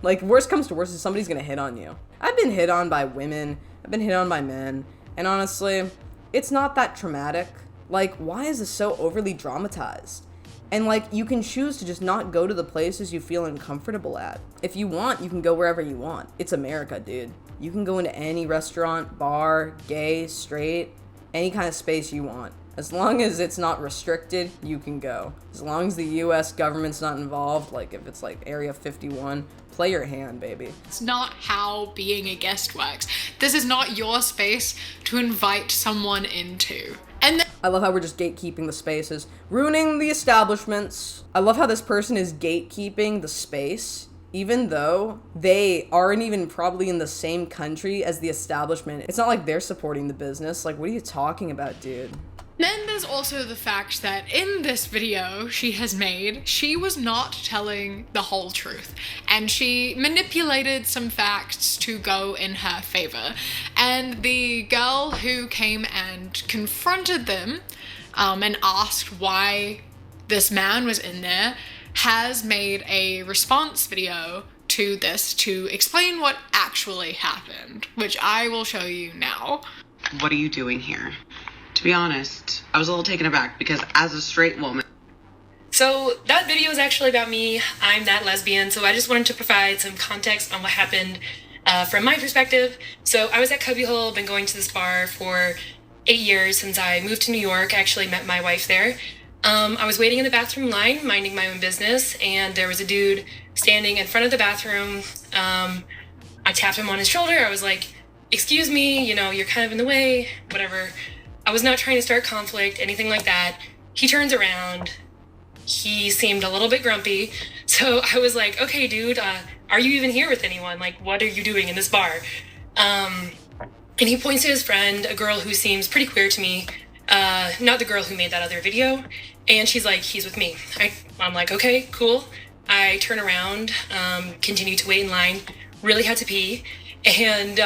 Like, worst comes to worst is somebody's going to hit on you. I've been hit on by women. I've been hit on by men. And honestly, it's not that traumatic. Like, why is this so overly dramatized? And like, you can choose to just not go to the places you feel uncomfortable at. If you want, you can go wherever you want. It's America, dude. You can go into any restaurant, bar, gay, straight, any kind of space you want. As long as it's not restricted, you can go. As long as the US government's not involved, like if it's like Area 51, play your hand, baby. It's not how being a guest works. This is not your space to invite someone into. And I love how we're just gatekeeping the spaces, ruining the establishments. I love how this person is gatekeeping the space, even though they aren't even probably in the same country as the establishment. It's not like they're supporting the business. Like, what are you talking about, dude? Then there's also the fact that in this video she has made, she was not telling the whole truth. And she manipulated some facts to go in her favor. And the girl who came and confronted them and asked why this man was in there has made a response video to this to explain what actually happened, which I will show you now. What are you doing here? To be honest, I was a little taken aback because as a straight woman... So that video is actually about me. I'm that lesbian, so I just wanted to provide some context on what happened from my perspective. So I was at Cubbyhole, been going to this bar for 8 years since I moved to New York. I actually met my wife there. I was waiting in the bathroom line, minding my own business, and there was a dude standing in front of the bathroom. I tapped him on his shoulder. I was like, excuse me, you know, you're kind of in the way, whatever. I was not trying to start conflict, anything like that. He turns around. He seemed a little bit grumpy. So I was like, okay, dude, are you even here with anyone? Like, what are you doing in this bar? And he points to his friend, a girl who seems pretty queer to me. Not the girl who made that other video. And she's like, he's with me. I'm like, okay, cool. I turn around, continue to wait in line, really had to pee. And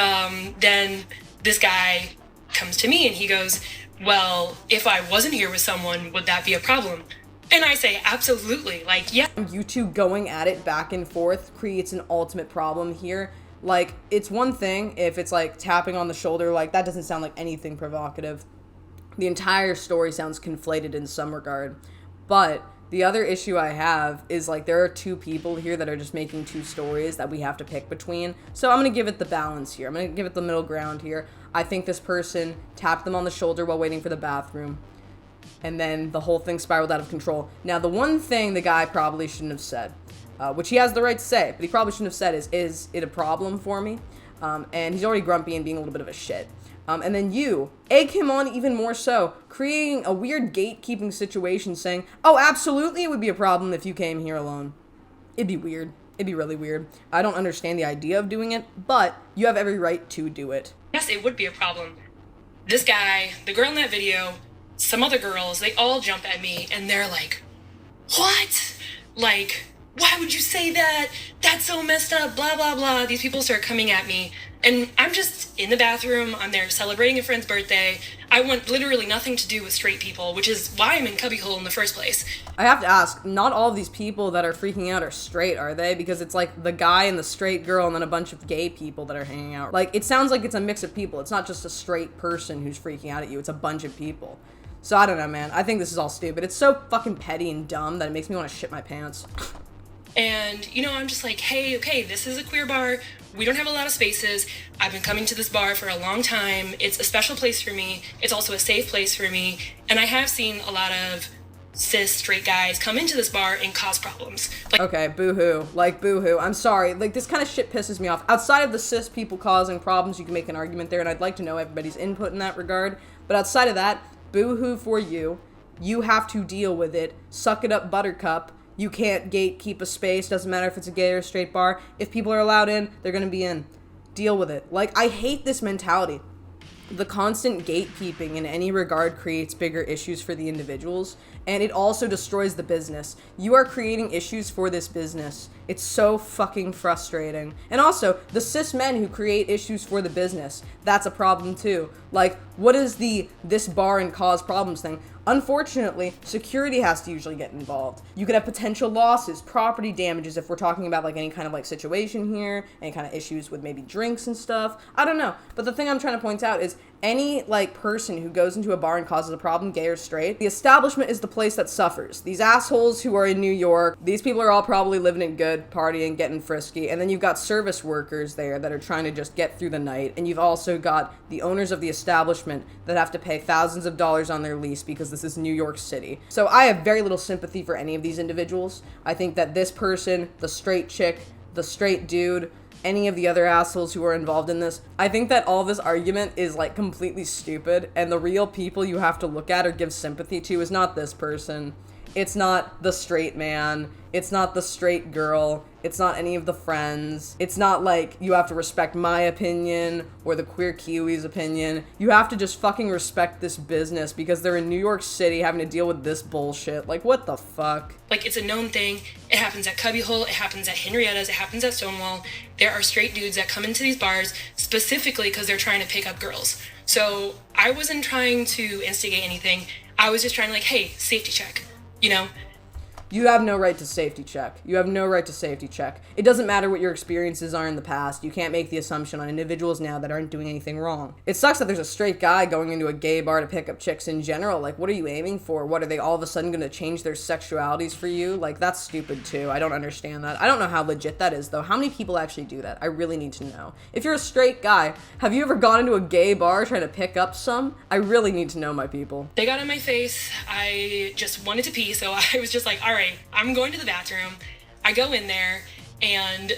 then this guy comes to me and he goes, well, if I wasn't here with someone, would that be a problem? And I say, absolutely. Like, yeah. You two going at it back and forth creates an ultimate problem here. Like, it's one thing if it's like tapping on the shoulder, like that doesn't sound like anything provocative. The entire story sounds conflated in some regard. But the other issue I have is like there are two people here that are just making two stories that we have to pick between. So I'm going to give it the balance here. I'm going to give it the middle ground here. I think this person tapped them on the shoulder while waiting for the bathroom. And then the whole thing spiraled out of control. Now, the one thing the guy probably shouldn't have said, which he has the right to say, but he probably shouldn't have said is it a problem for me? And he's already grumpy and being a little bit of a shit. And then you egg him on even more so, creating a weird gatekeeping situation saying, oh, absolutely it would be a problem if you came here alone. It'd be weird. It'd be really weird. I don't understand the idea of doing it, but you have every right to do it. Yes, it would be a problem. This guy, the girl in that video, some other girls, they all jump at me and they're like, what? Like, why would you say that? That's so messed up, blah, blah, blah. These people start coming at me. And I'm just in the bathroom. I'm there celebrating a friend's birthday. I want literally nothing to do with straight people, which is why I'm in cubbyhole in the first place. I have to ask, not all of these people that are freaking out are straight, are they? Because it's like the guy and the straight girl and then a bunch of gay people that are hanging out. Like, it sounds like it's a mix of people. It's not just a straight person who's freaking out at you. It's a bunch of people. So I don't know, man. I think this is all stupid. It's so fucking petty and dumb that it makes me want to shit my pants. And, you know, I'm just like, hey, okay, this is a queer bar. We don't have a lot of spaces. I've been coming to this bar for a long time. It's a special place for me. It's also a safe place for me. And I have seen a lot of cis straight guys come into this bar and cause problems. Like, okay, boo-hoo. Like, boo-hoo. I'm sorry. Like, this kind of shit pisses me off. Outside of the cis people causing problems, you can make an argument there, and I'd like to know everybody's input in that regard. But outside of that, boo-hoo for you. You have to deal with it. Suck it up, buttercup. You can't gatekeep a space. Doesn't matter if it's a gay or straight bar. If people are allowed in, they're gonna be in. Deal with it. Like, I hate this mentality. The constant gatekeeping in any regard creates bigger issues for the individuals, and it also destroys the business. You are creating issues for this business. It's so fucking frustrating. And also, the cis men who create issues for the business, that's a problem too. Like, what is the this bar and cause problems thing? Unfortunately, security has to usually get involved. You could have potential losses, property damages if we're talking about like any kind of like situation here, any kind of issues with maybe drinks and stuff. I don't know. But the thing I'm trying to point out is any like person who goes into a bar and causes a problem, gay or straight, the establishment is the place that suffers. These assholes who are in New York, these people are all probably living it good, partying, getting frisky, and then you've got service workers there that are trying to just get through the night, and you've also got the owners of the establishment that have to pay thousands of dollars on their lease because this is New York City. So I have very little sympathy for any of these individuals. I think that this person, the straight chick, the straight dude, any of the other assholes who are involved in this, I think that all this argument is like completely stupid, and the real people you have to look at or give sympathy to is not this person. It's not the straight man. It's not the straight girl. It's not any of the friends. It's not like you have to respect my opinion or the queer Kiwi's opinion. You have to just fucking respect this business because they're in New York City having to deal with this bullshit. Like, what the fuck? Like, it's a known thing. It happens at Cubbyhole. It happens at Henrietta's. It happens at Stonewall. There are straight dudes that come into these bars specifically because they're trying to pick up girls. So I wasn't trying to instigate anything. I was just trying to like, hey, safety check. You know? You have no right to safety check. You have no right to safety check. It doesn't matter what your experiences are in the past. You can't make the assumption on individuals now that aren't doing anything wrong. It sucks that there's a straight guy going into a gay bar to pick up chicks in general. Like, what are you aiming for? What, are they all of a sudden going to change their sexualities for you? Like, that's stupid too. I don't understand that. I don't know how legit that is, though. How many people actually do that? I really need to know. If you're a straight guy, have you ever gone into a gay bar trying to pick up some? I really need to know, my people. They got in my face. I just wanted to pee, so I was just like, all right, I'm going to the bathroom. I go in there and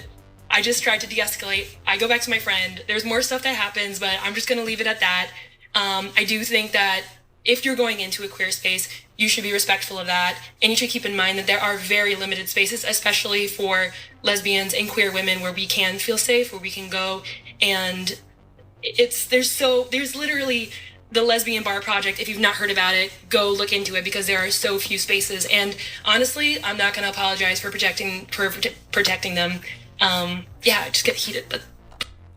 I just tried to de-escalate. I go back to my friend. There's more stuff that happens, but I'm just going to leave it at that. I do think that if you're going into a queer space, you should be respectful of that. And you should keep in mind that there are very limited spaces, especially for lesbians and queer women, where we can feel safe, where we can go. And there's literally the Lesbian Bar Project. If you've not heard about it, go look into it because there are so few spaces. And honestly, I'm not going to apologize for protecting them. Yeah, I just get heated, but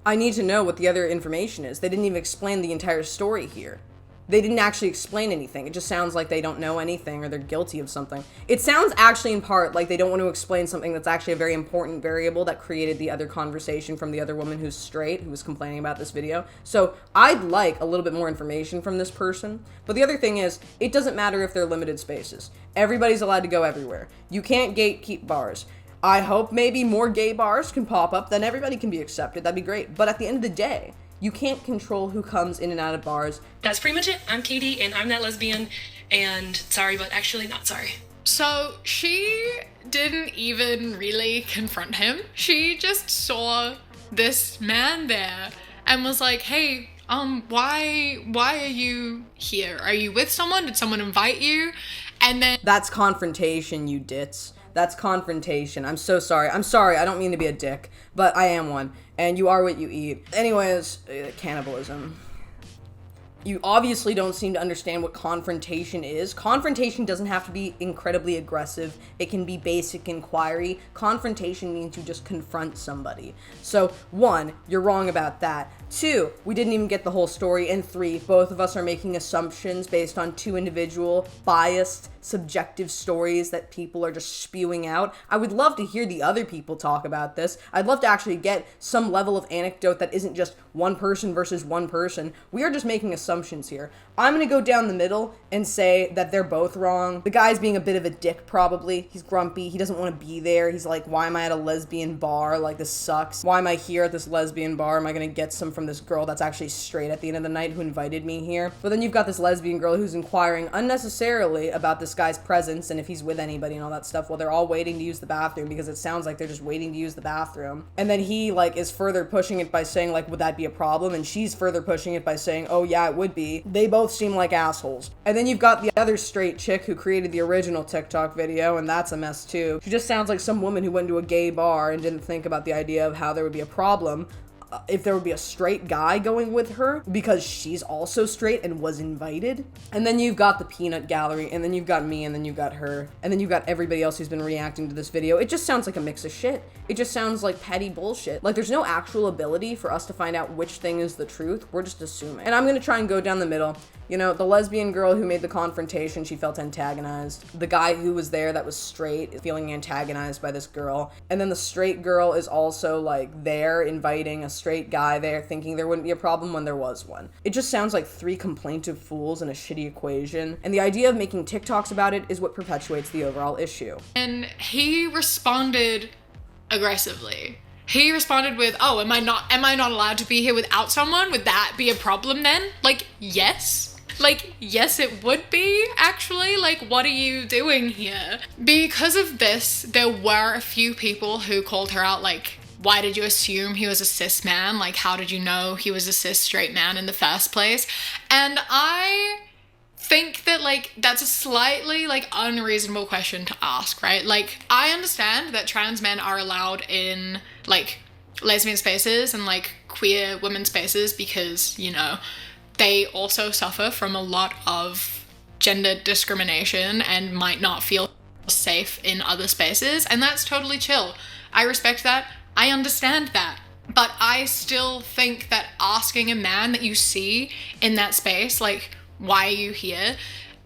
I need to know what the other information is. They didn't even explain the entire story here. they didn't actually explain anything. It just sounds like they don't know anything or they're guilty of something. It sounds actually in part like they don't want to explain something that's actually a very important variable that created the other conversation from the other woman who's straight, who was complaining about this video. So I'd like a little bit more information from this person. But the other thing is, it doesn't matter if they're limited spaces. Everybody's allowed to go everywhere. You can't gatekeep bars. I hope maybe more gay bars can pop up, then everybody can be accepted. That'd be great. But at the end of the day, you can't control who comes in and out of bars. That's pretty much it. I'm Katie, and I'm that lesbian, and sorry, but actually not sorry. So she didn't even really confront him. She just saw this man there and was like, hey, why are you here? Are you with someone? Did someone invite you? And then... That's confrontation, you dits. That's confrontation. I'm so sorry. I'm sorry. I don't mean to be a dick, but I am one. And you are what you eat. Anyways, cannibalism. You obviously don't seem to understand what confrontation is. Confrontation doesn't have to be incredibly aggressive. It can be basic inquiry. Confrontation means you just confront somebody. So, 1, you're wrong about that. 2, we didn't even get the whole story. And 3, both of us are making assumptions based on 2 individual, biased, subjective stories that people are just spewing out. I would love to hear the other people talk about this. I'd love to actually get some level of anecdote that isn't just one person versus one person. We are just making assumptions here. I'm gonna go down the middle and say that they're both wrong. The guy's being a bit of a dick, probably. He's grumpy. He doesn't want to be there. He's like, why am I at a lesbian bar? Like, this sucks. Why am I here at this lesbian bar? Am I gonna get some from this girl that's actually straight at the end of the night who invited me here? But then you've got this lesbian girl who's inquiring unnecessarily about this guy's presence and if he's with anybody and all that stuff while they're all waiting to use the bathroom, because it sounds like they're just waiting to use the bathroom. And then he, like, is further pushing it by saying, like, would that be a problem? And she's further pushing it by saying, oh yeah, it would be. They both seem like assholes. And then you've got the other straight chick who created the original TikTok video, and that's a mess too. She just sounds like some woman who went to a gay bar and didn't think about the idea of how there would be a problem if there would be a straight guy going with her because she's also straight and was invited. And then you've got the peanut gallery, and then you've got me, and then you've got her, and then you've got everybody else who's been reacting to this video. It just sounds like a mix of shit. It just sounds like petty bullshit. Like, there's no actual ability for us to find out which thing is the truth. We're just assuming. And I'm gonna try and go down the middle. You know, the lesbian girl who made the confrontation, she felt antagonized. The guy who was there that was straight is feeling antagonized by this girl. And then the straight girl is also, like, there inviting a straight guy there, thinking there wouldn't be a problem when there was one. It just sounds like 3 complaintive fools in a shitty equation. And the idea of making TikToks about it is what perpetuates the overall issue. And he responded aggressively. He responded with, oh, am I not allowed to be here without someone? Would that be a problem then? Like, yes. Like, yes, it would be, actually. Like, what are you doing here? Because of this, there were a few people who called her out, like, why did you assume he was a cis man? Like, how did you know he was a cis straight man in the first place? And I think that, like, that's a slightly, like, unreasonable question to ask, right? Like, I understand that trans men are allowed in, like, lesbian spaces and, like, queer women spaces because, you know, they also suffer from a lot of gender discrimination and might not feel safe in other spaces, and that's totally chill. I respect that. I understand that. But I still think that asking a man that you see in that space, like, why are you here,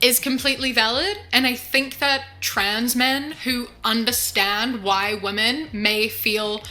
is completely valid. And I think that trans men who understand why women may feel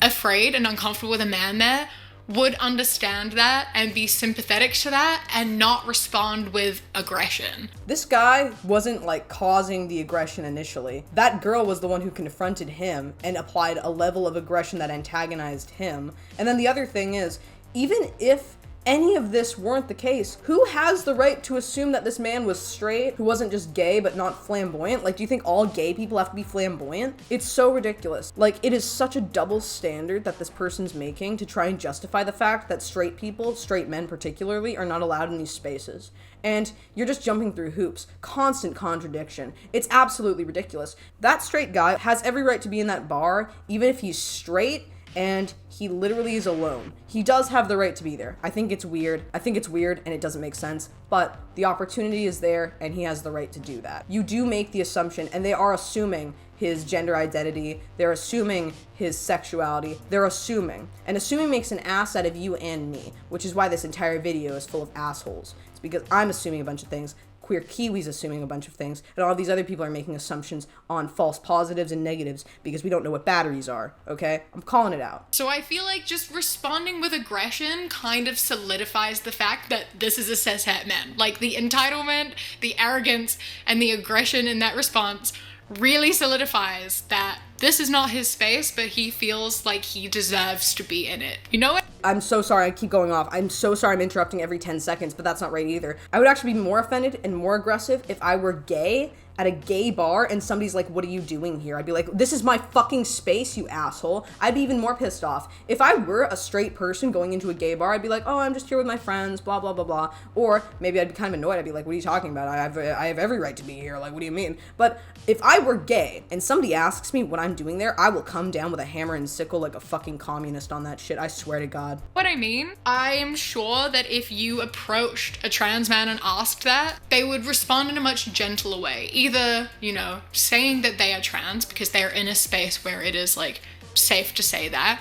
afraid and uncomfortable with a man there would understand that and be sympathetic to that and not respond with aggression. This guy wasn't, like, causing the aggression initially. That girl was the one who confronted him and applied a level of aggression that antagonized him. And then the other thing is, even if any of this weren't the case, who has the right to assume that this man was straight, who wasn't just gay but not flamboyant? Like, do you think all gay people have to be flamboyant? It's so ridiculous. Like, it is such a double standard that this person's making to try and justify the fact that straight people, straight men particularly, are not allowed in these spaces. And you're just jumping through hoops. Constant contradiction. It's absolutely ridiculous. That straight guy has every right to be in that bar, even if he's straight, and he literally is alone. He does have the right to be there. I think it's weird and it doesn't make sense, but the opportunity is there and he has the right to do that. You do make the assumption, and they are assuming his gender identity, they're assuming his sexuality, they're assuming. And assuming makes an ass out of you and me, which is why this entire video is full of assholes. It's because I'm assuming a bunch of things, Queer Kiwi's assuming a bunch of things, and all these other people are making assumptions on false positives and negatives because we don't know what batteries are, okay? I'm calling it out. So I feel like just responding with aggression kind of solidifies the fact that this is a cishet man. Like, the entitlement, the arrogance, and the aggression in that response really solidifies that this is not his space, but he feels like he deserves to be in it. You know what? I'm so sorry, I keep going off. I'm so sorry I'm interrupting every 10 seconds, but that's not right either. I would actually be more offended and more aggressive if I were gay at a gay bar and somebody's like, what are you doing here? I'd be like, this is my fucking space, you asshole. I'd be even more pissed off. If I were a straight person going into a gay bar, I'd be like, oh, I'm just here with my friends, blah, blah, blah, blah. Or maybe I'd be kind of annoyed. I'd be like, what are you talking about? I have every right to be here. Like, what do you mean? But if I were gay and somebody asks me what I'm doing there, I will come down with a hammer and sickle like a fucking communist on that shit. I swear to God. What I mean, I'm sure that if you approached a trans man and asked that, they would respond in a much gentler way. Either, you know, saying that they are trans because they're in a space where it is, like, safe to say that,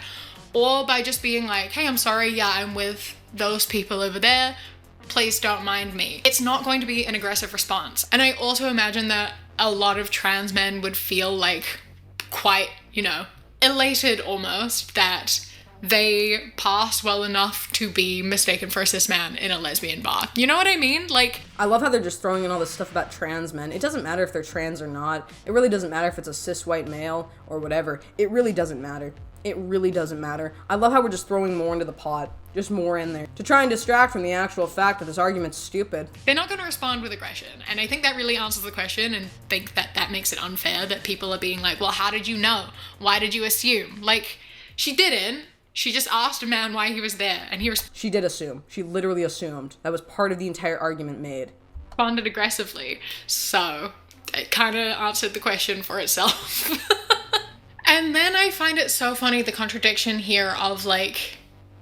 or by just being like, hey, I'm sorry, yeah, I'm with those people over there, please don't mind me. It's not going to be an aggressive response. And I also imagine that a lot of trans men would feel like quite, you know, elated almost that they passed well enough to be mistaken for a cis man in a lesbian bar. You know what I mean? Like, I love how they're just throwing in all this stuff about trans men. It doesn't matter if they're trans or not. It really doesn't matter if it's a cis white male or whatever. It really doesn't matter. It really doesn't matter. I love how we're just throwing more into the pot. Just more in there. To try and distract from the actual fact that this argument's stupid. They're not going to respond with aggression. And I think that really answers the question, and think that that makes it unfair that people are being like, well, how did you know? Why did you assume? Like, she didn't. She just asked a man why he was there, and he She did assume. She literally assumed. That was part of the entire argument made. responded aggressively. So it kind of answered the question for itself. And then I find it so funny, the contradiction here of, like,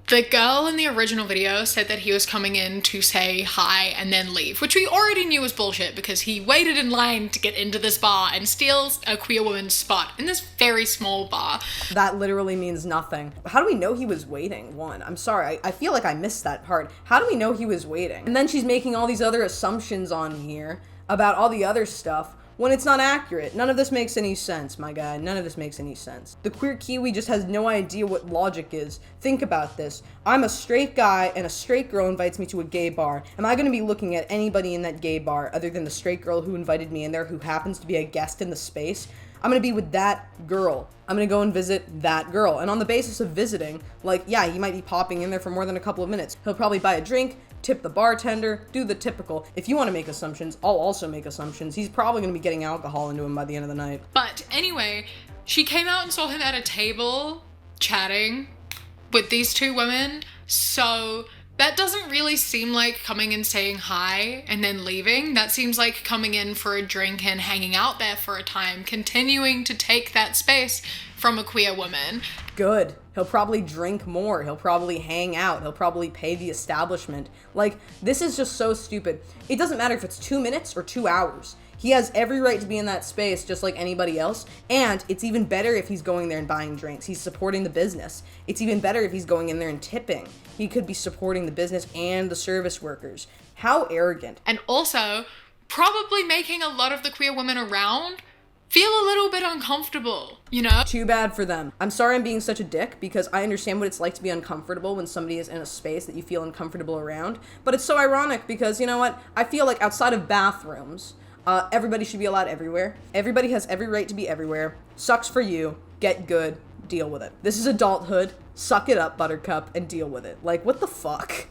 the girl in the original video said that he was coming in to say hi and then leave, which we already knew was bullshit because he waited in line to get into this bar and steals a queer woman's spot in this very small bar. That literally means nothing. How do we know he was waiting? One, I'm sorry, I feel like I missed that part. How do we know he was waiting? And then she's making all these other assumptions on here about all the other stuff when it's not accurate. None of this makes any sense, my guy. None of this makes any sense. The queer Kiwi just has no idea what logic is. Think about this. I'm a straight guy and a straight girl invites me to a gay bar. Am I gonna be looking at anybody in that gay bar other than the straight girl who invited me in there who happens to be a guest in the space? I'm gonna be with that girl. I'm gonna go and visit that girl. And on the basis of visiting, like, yeah, he might be popping in there for more than a couple of minutes. He'll probably buy a drink, tip the bartender, do the typical. If you want to make assumptions, I'll also make assumptions. He's probably going to be getting alcohol into him by the end of the night. But anyway, she came out and saw him at a table chatting with these two women. So that doesn't really seem like coming and saying hi and then leaving. That seems like coming in for a drink and hanging out there for a time, continuing to take that space from a queer woman. Good. He'll probably drink more. He'll probably hang out. He'll probably pay the establishment. Like, this is just so stupid. It doesn't matter if it's 2 minutes or 2 hours. He has every right to be in that space just like anybody else. And it's even better if he's going there and buying drinks. He's supporting the business. It's even better if he's going in there and tipping. He could be supporting the business and the service workers. How arrogant. And also, probably making a lot of the queer women around feel a little bit uncomfortable, you know? Too bad for them. I'm sorry I'm being such a dick because I understand what it's like to be uncomfortable when somebody is in a space that you feel uncomfortable around. But it's so ironic because, you know what? I feel like outside of bathrooms, everybody should be allowed everywhere. Everybody has every right to be everywhere. Sucks for you. Get good. Deal with it. This is adulthood. Suck it up, buttercup, and deal with it. Like, what the fuck?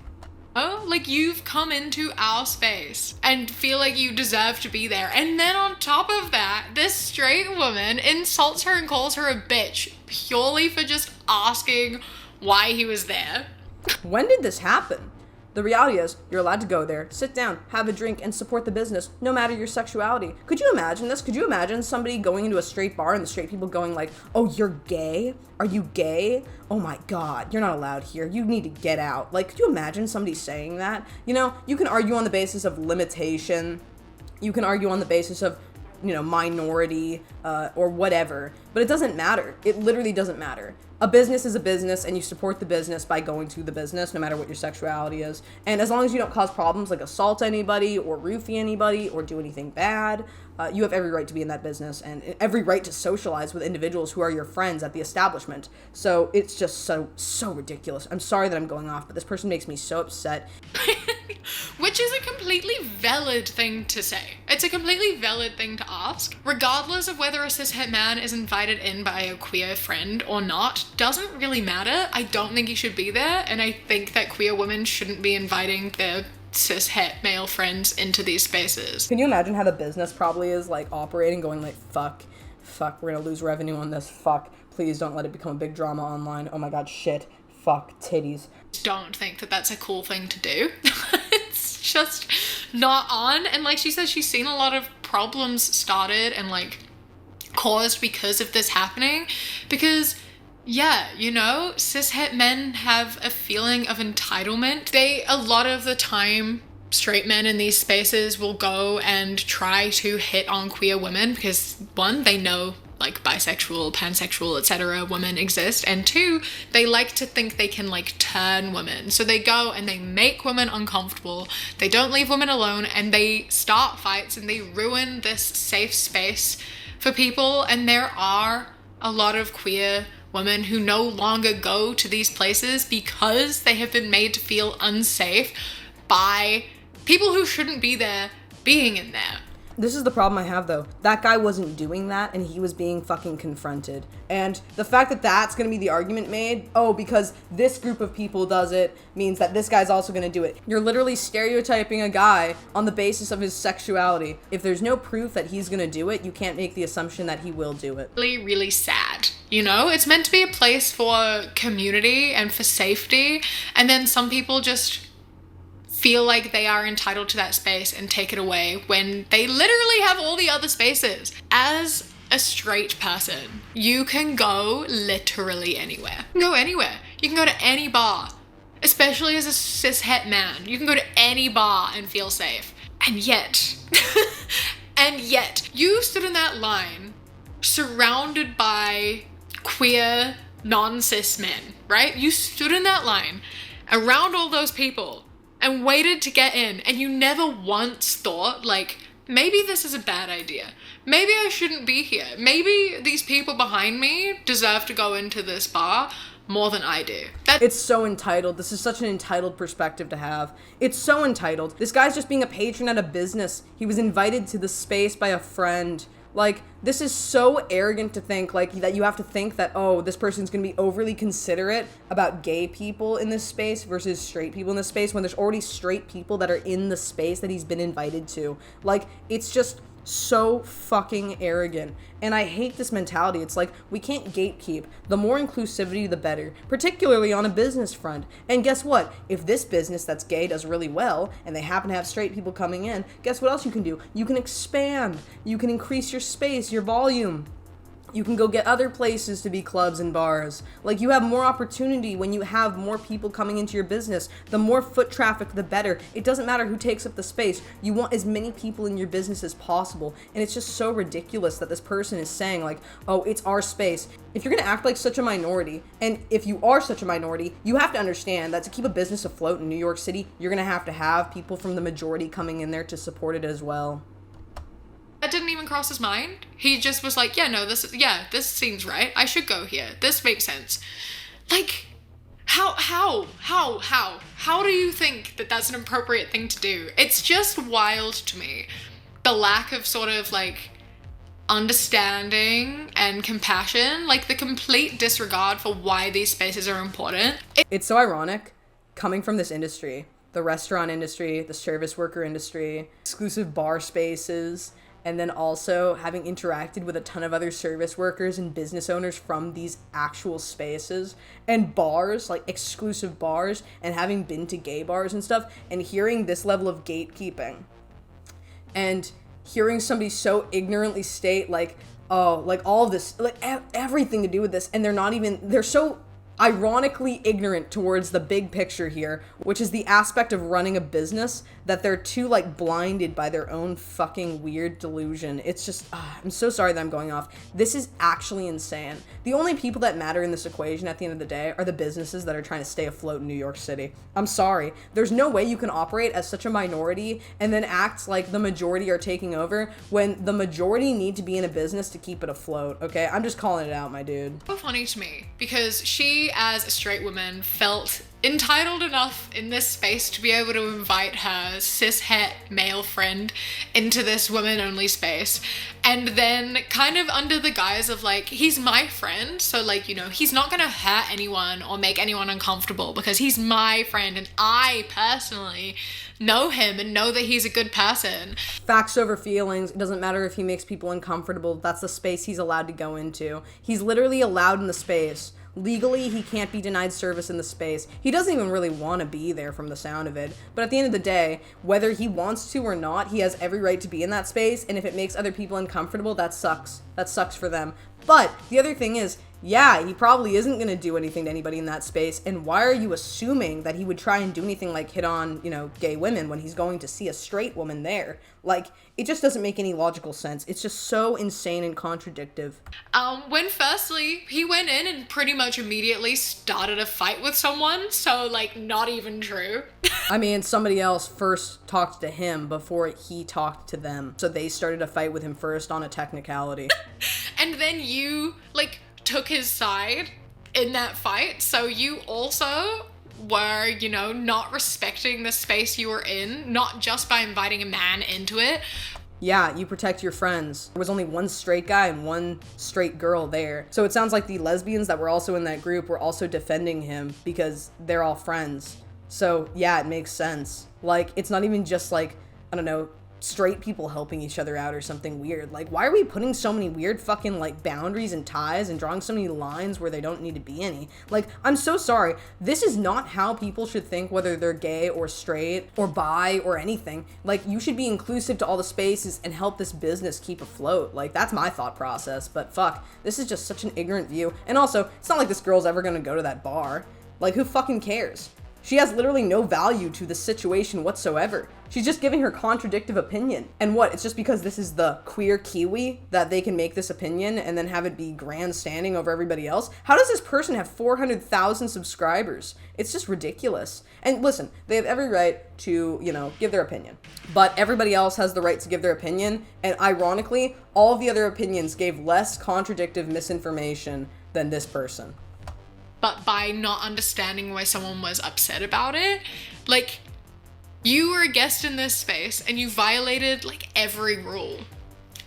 Oh, like, you've come into our space and feel like you deserve to be there. And then on top of that, this straight woman insults her and calls her a bitch purely for just asking why he was there. When did this happen? The reality is, you're allowed to go there, sit down, have a drink, and support the business, no matter your sexuality. Could you imagine this? Could you imagine somebody going into a straight bar and the straight people going like, oh, you're gay? Are you gay? Oh my God, you're not allowed here. You need to get out. Like, could you imagine somebody saying that? You know, you can argue on the basis of limitation. You can argue on the basis of, you know, minority, or whatever, but it doesn't matter. It literally doesn't matter. A business is a business, and you support the business by going to the business, no matter what your sexuality is. And as long as you don't cause problems like assault anybody or roofie anybody or do anything bad, you have every right to be in that business and every right to socialize with individuals who are your friends at the establishment. So it's just so ridiculous. I'm sorry that I'm going off, but this person makes me so upset. Which is a completely valid thing to say. It's a completely valid thing to ask. Regardless of whether a cishet man is invited in by a queer friend or not, doesn't really matter. I don't think he should be there, and I think that queer women shouldn't be inviting their cishet male friends into these spaces. Can you imagine how the business probably is like operating, going like, fuck, we're gonna lose revenue on this, fuck, please don't let it become a big drama online, oh my God, shit, fuck, titties. Don't think that that's a cool thing to do. It's just not on. And like she says, she's seen a lot of problems started and like caused because of this happening. Because yeah, you know, cishet men have a feeling of entitlement. A lot of the time, straight men in these spaces will go and try to hit on queer women because one, they know like bisexual, pansexual, etc. women exist, and two, they like to think they can like turn women. So they go and they make women uncomfortable, they don't leave women alone, and they start fights and they ruin this safe space for people. And there are a lot of queer women who no longer go to these places because they have been made to feel unsafe by people who shouldn't be there being in there. This is the problem I have, though. That guy wasn't doing that, and he was being fucking confronted. And the fact that that's going to be the argument made, oh, because this group of people does it, means that this guy's also going to do it. You're literally stereotyping a guy on the basis of his sexuality. If there's no proof that he's going to do it, you can't make the assumption that he will do it. Really, really sad. You know, it's meant to be a place for community and for safety, and then some people just feel like they are entitled to that space and take it away when they literally have all the other spaces. As a straight person, you can go literally anywhere. You can go anywhere. You can go to any bar, especially as a cishet man. You can go to any bar and feel safe. And yet, you stood in that line surrounded by queer, non-cis men, right? You stood in that line around all those people and waited to get in, and you never once thought, like, maybe this is a bad idea. Maybe I shouldn't be here. Maybe these people behind me deserve to go into this bar more than I do. It's so entitled. This is such an entitled perspective to have. It's so entitled. This guy's just being a patron at a business. He was invited to the space by a friend. Like, this is so arrogant to think, like, that you have to think that, oh, this person's gonna be overly considerate about gay people in this space versus straight people in this space when there's already straight people that are in the space that he's been invited to. Like, it's just so fucking arrogant. And I hate this mentality. It's like, we can't gatekeep. The more inclusivity, the better, particularly on a business front. And guess what? If this business that's gay does really well, and they happen to have straight people coming in, guess what else you can do? You can expand. You can increase your space, your volume. You can go get other places to be clubs and bars. Like, you have more opportunity when you have more people coming into your business. The more foot traffic, the better. It doesn't matter who takes up the space. You want as many people in your business as possible. And it's just so ridiculous that this person is saying, like, oh, it's our space. If you're gonna act like such a minority, and if you are such a minority, you have to understand that to keep a business afloat in New York City, you're gonna have people from the majority coming in there to support it as well. That didn't even cross his mind. He just was like, yeah, no, this seems right. I should go here. This makes sense. Like, how do you think that that's an appropriate thing to do? It's just wild to me. The lack of sort of like understanding and compassion, like the complete disregard for why these spaces are important. It's so ironic coming from this industry, the restaurant industry, the service worker industry, exclusive bar spaces, and then also having interacted with a ton of other service workers and business owners from these actual spaces and bars, like exclusive bars, and having been to gay bars and stuff, and hearing this level of gatekeeping, and hearing somebody so ignorantly state, like, oh, like, all of this, like, everything to do with this, and they're so ironically ignorant towards the big picture here, which is the aspect of running a business, that they're too, like, blinded by their own fucking weird delusion. It's just, I'm so sorry that I'm going off. This is actually insane. The only people that matter in this equation at the end of the day are the businesses that are trying to stay afloat in New York City. I'm sorry. There's no way you can operate as such a minority and then act like the majority are taking over when the majority need to be in a business to keep it afloat, okay? I'm just calling it out, my dude. So funny to me, because she, as a straight woman, felt entitled enough in this space to be able to invite her cishet male friend into this women-only space, and then kind of under the guise of, like, he's my friend, so, like, you know, he's not gonna hurt anyone or make anyone uncomfortable because he's my friend and I personally know him and know that he's a good person. Facts over feelings. It doesn't matter if he makes people uncomfortable. That's the space he's allowed to go into. He's literally allowed in the space. Legally, he can't be denied service in the space. He doesn't even really want to be there from the sound of it. But at the end of the day, whether he wants to or not, he has every right to be in that space. And if it makes other people uncomfortable, that sucks. That sucks for them. But the other thing is, yeah, he probably isn't going to do anything to anybody in that space. And why are you assuming that he would try and do anything like hit on, you know, gay women when he's going to see a straight woman there? Like, it just doesn't make any logical sense. It's just so insane and contradictive. When firstly, he went in and pretty much immediately started a fight with someone, so, like, not even true. I mean, somebody else first talked to him before he talked to them. So they started a fight with him first on a technicality. And then you, like, took his side in that fight, so you also were, you know, not respecting the space you were in, not just by inviting a man into it. Yeah, you protect your friends. There was only one straight guy and one straight girl there. So it sounds like the lesbians that were also in that group were also defending him because they're all friends. So yeah, it makes sense. Like, it's not even just like, I don't know, straight people helping each other out or something weird. Like, why are we putting so many weird fucking, like, boundaries and ties and drawing so many lines where they don't need to be any? Like, I'm so sorry. This is not how people should think, whether they're gay or straight or bi or anything. Like, you should be inclusive to all the spaces and help this business keep afloat. Like, that's my thought process. But fuck, this is just such an ignorant view. And also, it's not like this girl's ever gonna go to that bar. Like, who fucking cares? She has literally no value to the situation whatsoever. She's just giving her contradictive opinion. And what, it's just because this is the queer Kiwi that they can make this opinion and then have it be grandstanding over everybody else? How does this person have 400,000 subscribers? It's just ridiculous. And listen, they have every right to, you know, give their opinion. But everybody else has the right to give their opinion. And ironically, all of the other opinions gave less contradictive misinformation than this person. But by not understanding why someone was upset about it, like, you were a guest in this space and you violated, like, every rule.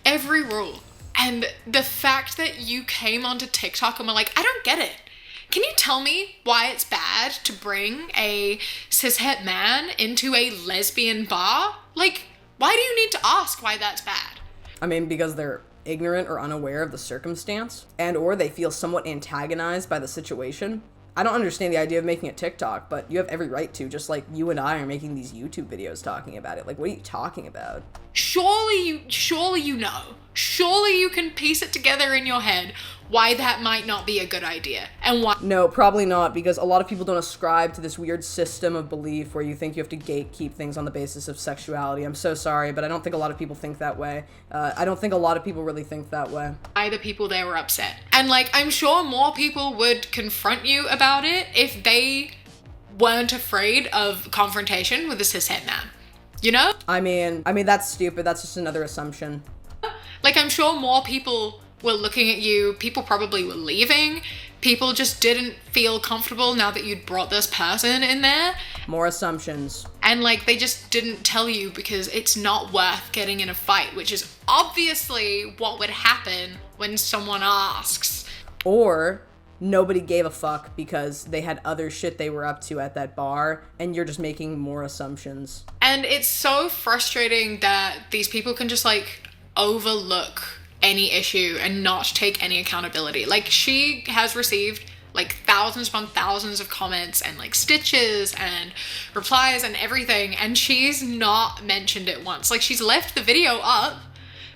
Every rule. And the fact that you came onto TikTok and were like, I don't get it. Can you tell me why it's bad to bring a cishet man into a lesbian bar? Like, why do you need to ask why that's bad? I mean, because they're ignorant or unaware of the circumstance, and or they feel somewhat antagonized by the situation. I don't understand the idea of making a TikTok, but you have every right to, just like you and I are making these YouTube videos talking about it. Like, what are you talking about? Surely you know. Surely you can piece it together in your head why that might not be a good idea. And why. No, probably not, because a lot of people don't ascribe to this weird system of belief where you think you have to gatekeep things on the basis of sexuality. I'm so sorry, but I don't think a lot of people think that way. I don't think a lot of people really think that way. Why the people there were upset. And, like, I'm sure more people would confront you about it if they weren't afraid of confrontation with a cishet man. You know? I mean, that's stupid. That's just another assumption. Like, I'm sure more people were looking at you. People probably were leaving. People just didn't feel comfortable now that you'd brought this person in there. More assumptions. And, like, they just didn't tell you because it's not worth getting in a fight, which is obviously what would happen when someone asks. Or nobody gave a fuck because they had other shit they were up to at that bar, and you're just making more assumptions. And it's so frustrating that these people can just, like, overlook any issue and not take any accountability. Like, she has received like thousands upon thousands of comments and like stitches and replies and everything, and she's not mentioned it once. Like, she's left the video up,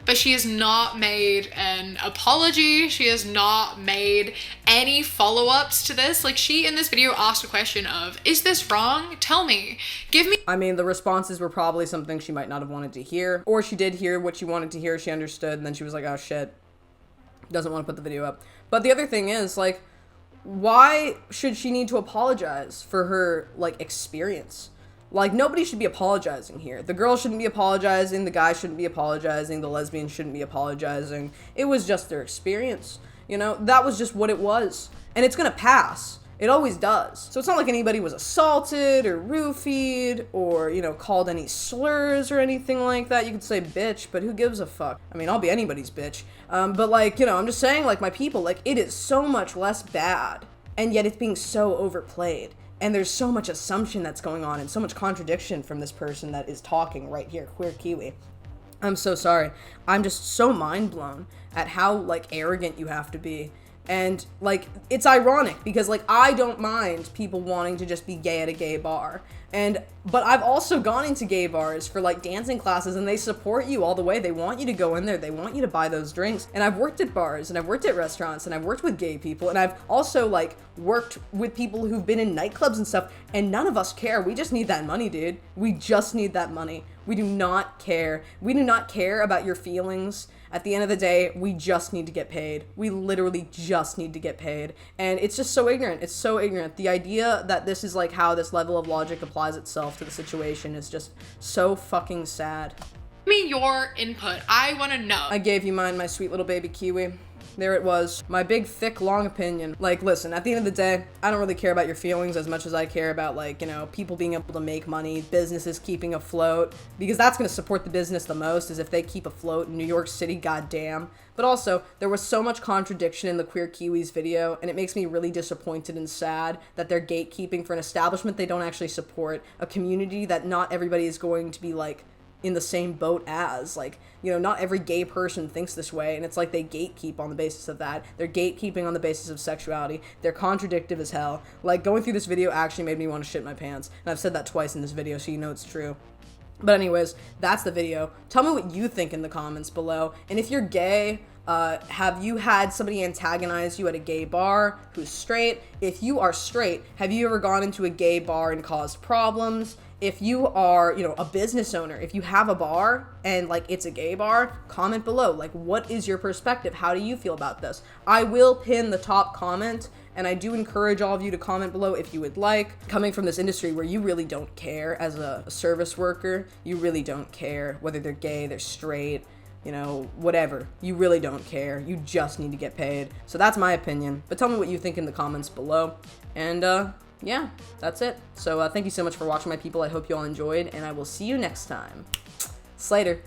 but she has not made an apology. She has not made any follow-ups to this. Like, she in this video asked a question of, is this wrong? Tell me. Give me. I mean, the responses were probably something she might not have wanted to hear, or she did hear what she wanted to hear, she understood, and then she was like, oh shit, doesn't want to put the video up. But the other thing is, like, why should she need to apologize for her, like, experience? Like, nobody should be apologizing here. The girl shouldn't be apologizing, the guy shouldn't be apologizing, the lesbian shouldn't be apologizing. It was just their experience, you know? That was just what it was. And it's gonna pass. It always does. So it's not like anybody was assaulted or roofied or, you know, called any slurs or anything like that. You could say bitch, but who gives a fuck? I mean, I'll be anybody's bitch. But, like, you know, I'm just saying, like, my people, like, it is so much less bad, and yet it's being so overplayed. And there's so much assumption that's going on and so much contradiction from this person that is talking right here, Queer Kiwi. I'm so sorry. I'm just so mind blown at how, like, arrogant you have to be. And, like, it's ironic because, like, I don't mind people wanting to just be gay at a gay bar. But I've also gone into gay bars for, like, dancing classes, and they support you all the way. They want you to go in there. They want you to buy those drinks. And I've worked at bars, and I've worked at restaurants, and I've worked with gay people, and I've also, like, worked with people who've been in nightclubs and stuff, and none of us care. We just need that money, dude. We just need that money. We do not care. We do not care about your feelings. At the end of the day, we just need to get paid. We literally just need to get paid. And it's just so ignorant. It's so ignorant. The idea that this is like how this level of logic applies itself to the situation is just so fucking sad. Give me your input. I want to know. I gave you mine, my sweet little baby Kiwi. There it was. My big, thick, long opinion. Like, listen, at the end of the day, I don't really care about your feelings as much as I care about, like, you know, people being able to make money, businesses keeping afloat, because that's going to support the business the most, is if they keep afloat in New York City, goddamn. But also, there was so much contradiction in the Queer Kiwis video, and it makes me really disappointed and sad that they're gatekeeping for an establishment they don't actually support, a community that not everybody is going to be, like, in the same boat as. Like, you know, not every gay person thinks this way, and it's like they gatekeep on the basis of that. They're gatekeeping on the basis of sexuality. They're contradictive as hell. Like, going through this video actually made me want to shit my pants, and I've said that twice in this video, so you know it's true. But anyways, that's the video. Tell me what you think in the comments below, and if you're gay, have you had somebody antagonize you at a gay bar who's straight? If you are straight, have you ever gone into a gay bar and caused problems? If you are, you know, a business owner, if you have a bar and, like, it's a gay bar, comment below. Like, what is your perspective? How do you feel about this? I will pin the top comment, and I do encourage all of you to comment below if you would like. Coming from this industry where you really don't care as a service worker, you really don't care whether they're gay, they're straight, you know, whatever. You really don't care. You just need to get paid. So that's my opinion. But tell me what you think in the comments below. And, yeah, that's it. So thank you so much for watching, my people. I hope you all enjoyed, and I will see you next time. Slater.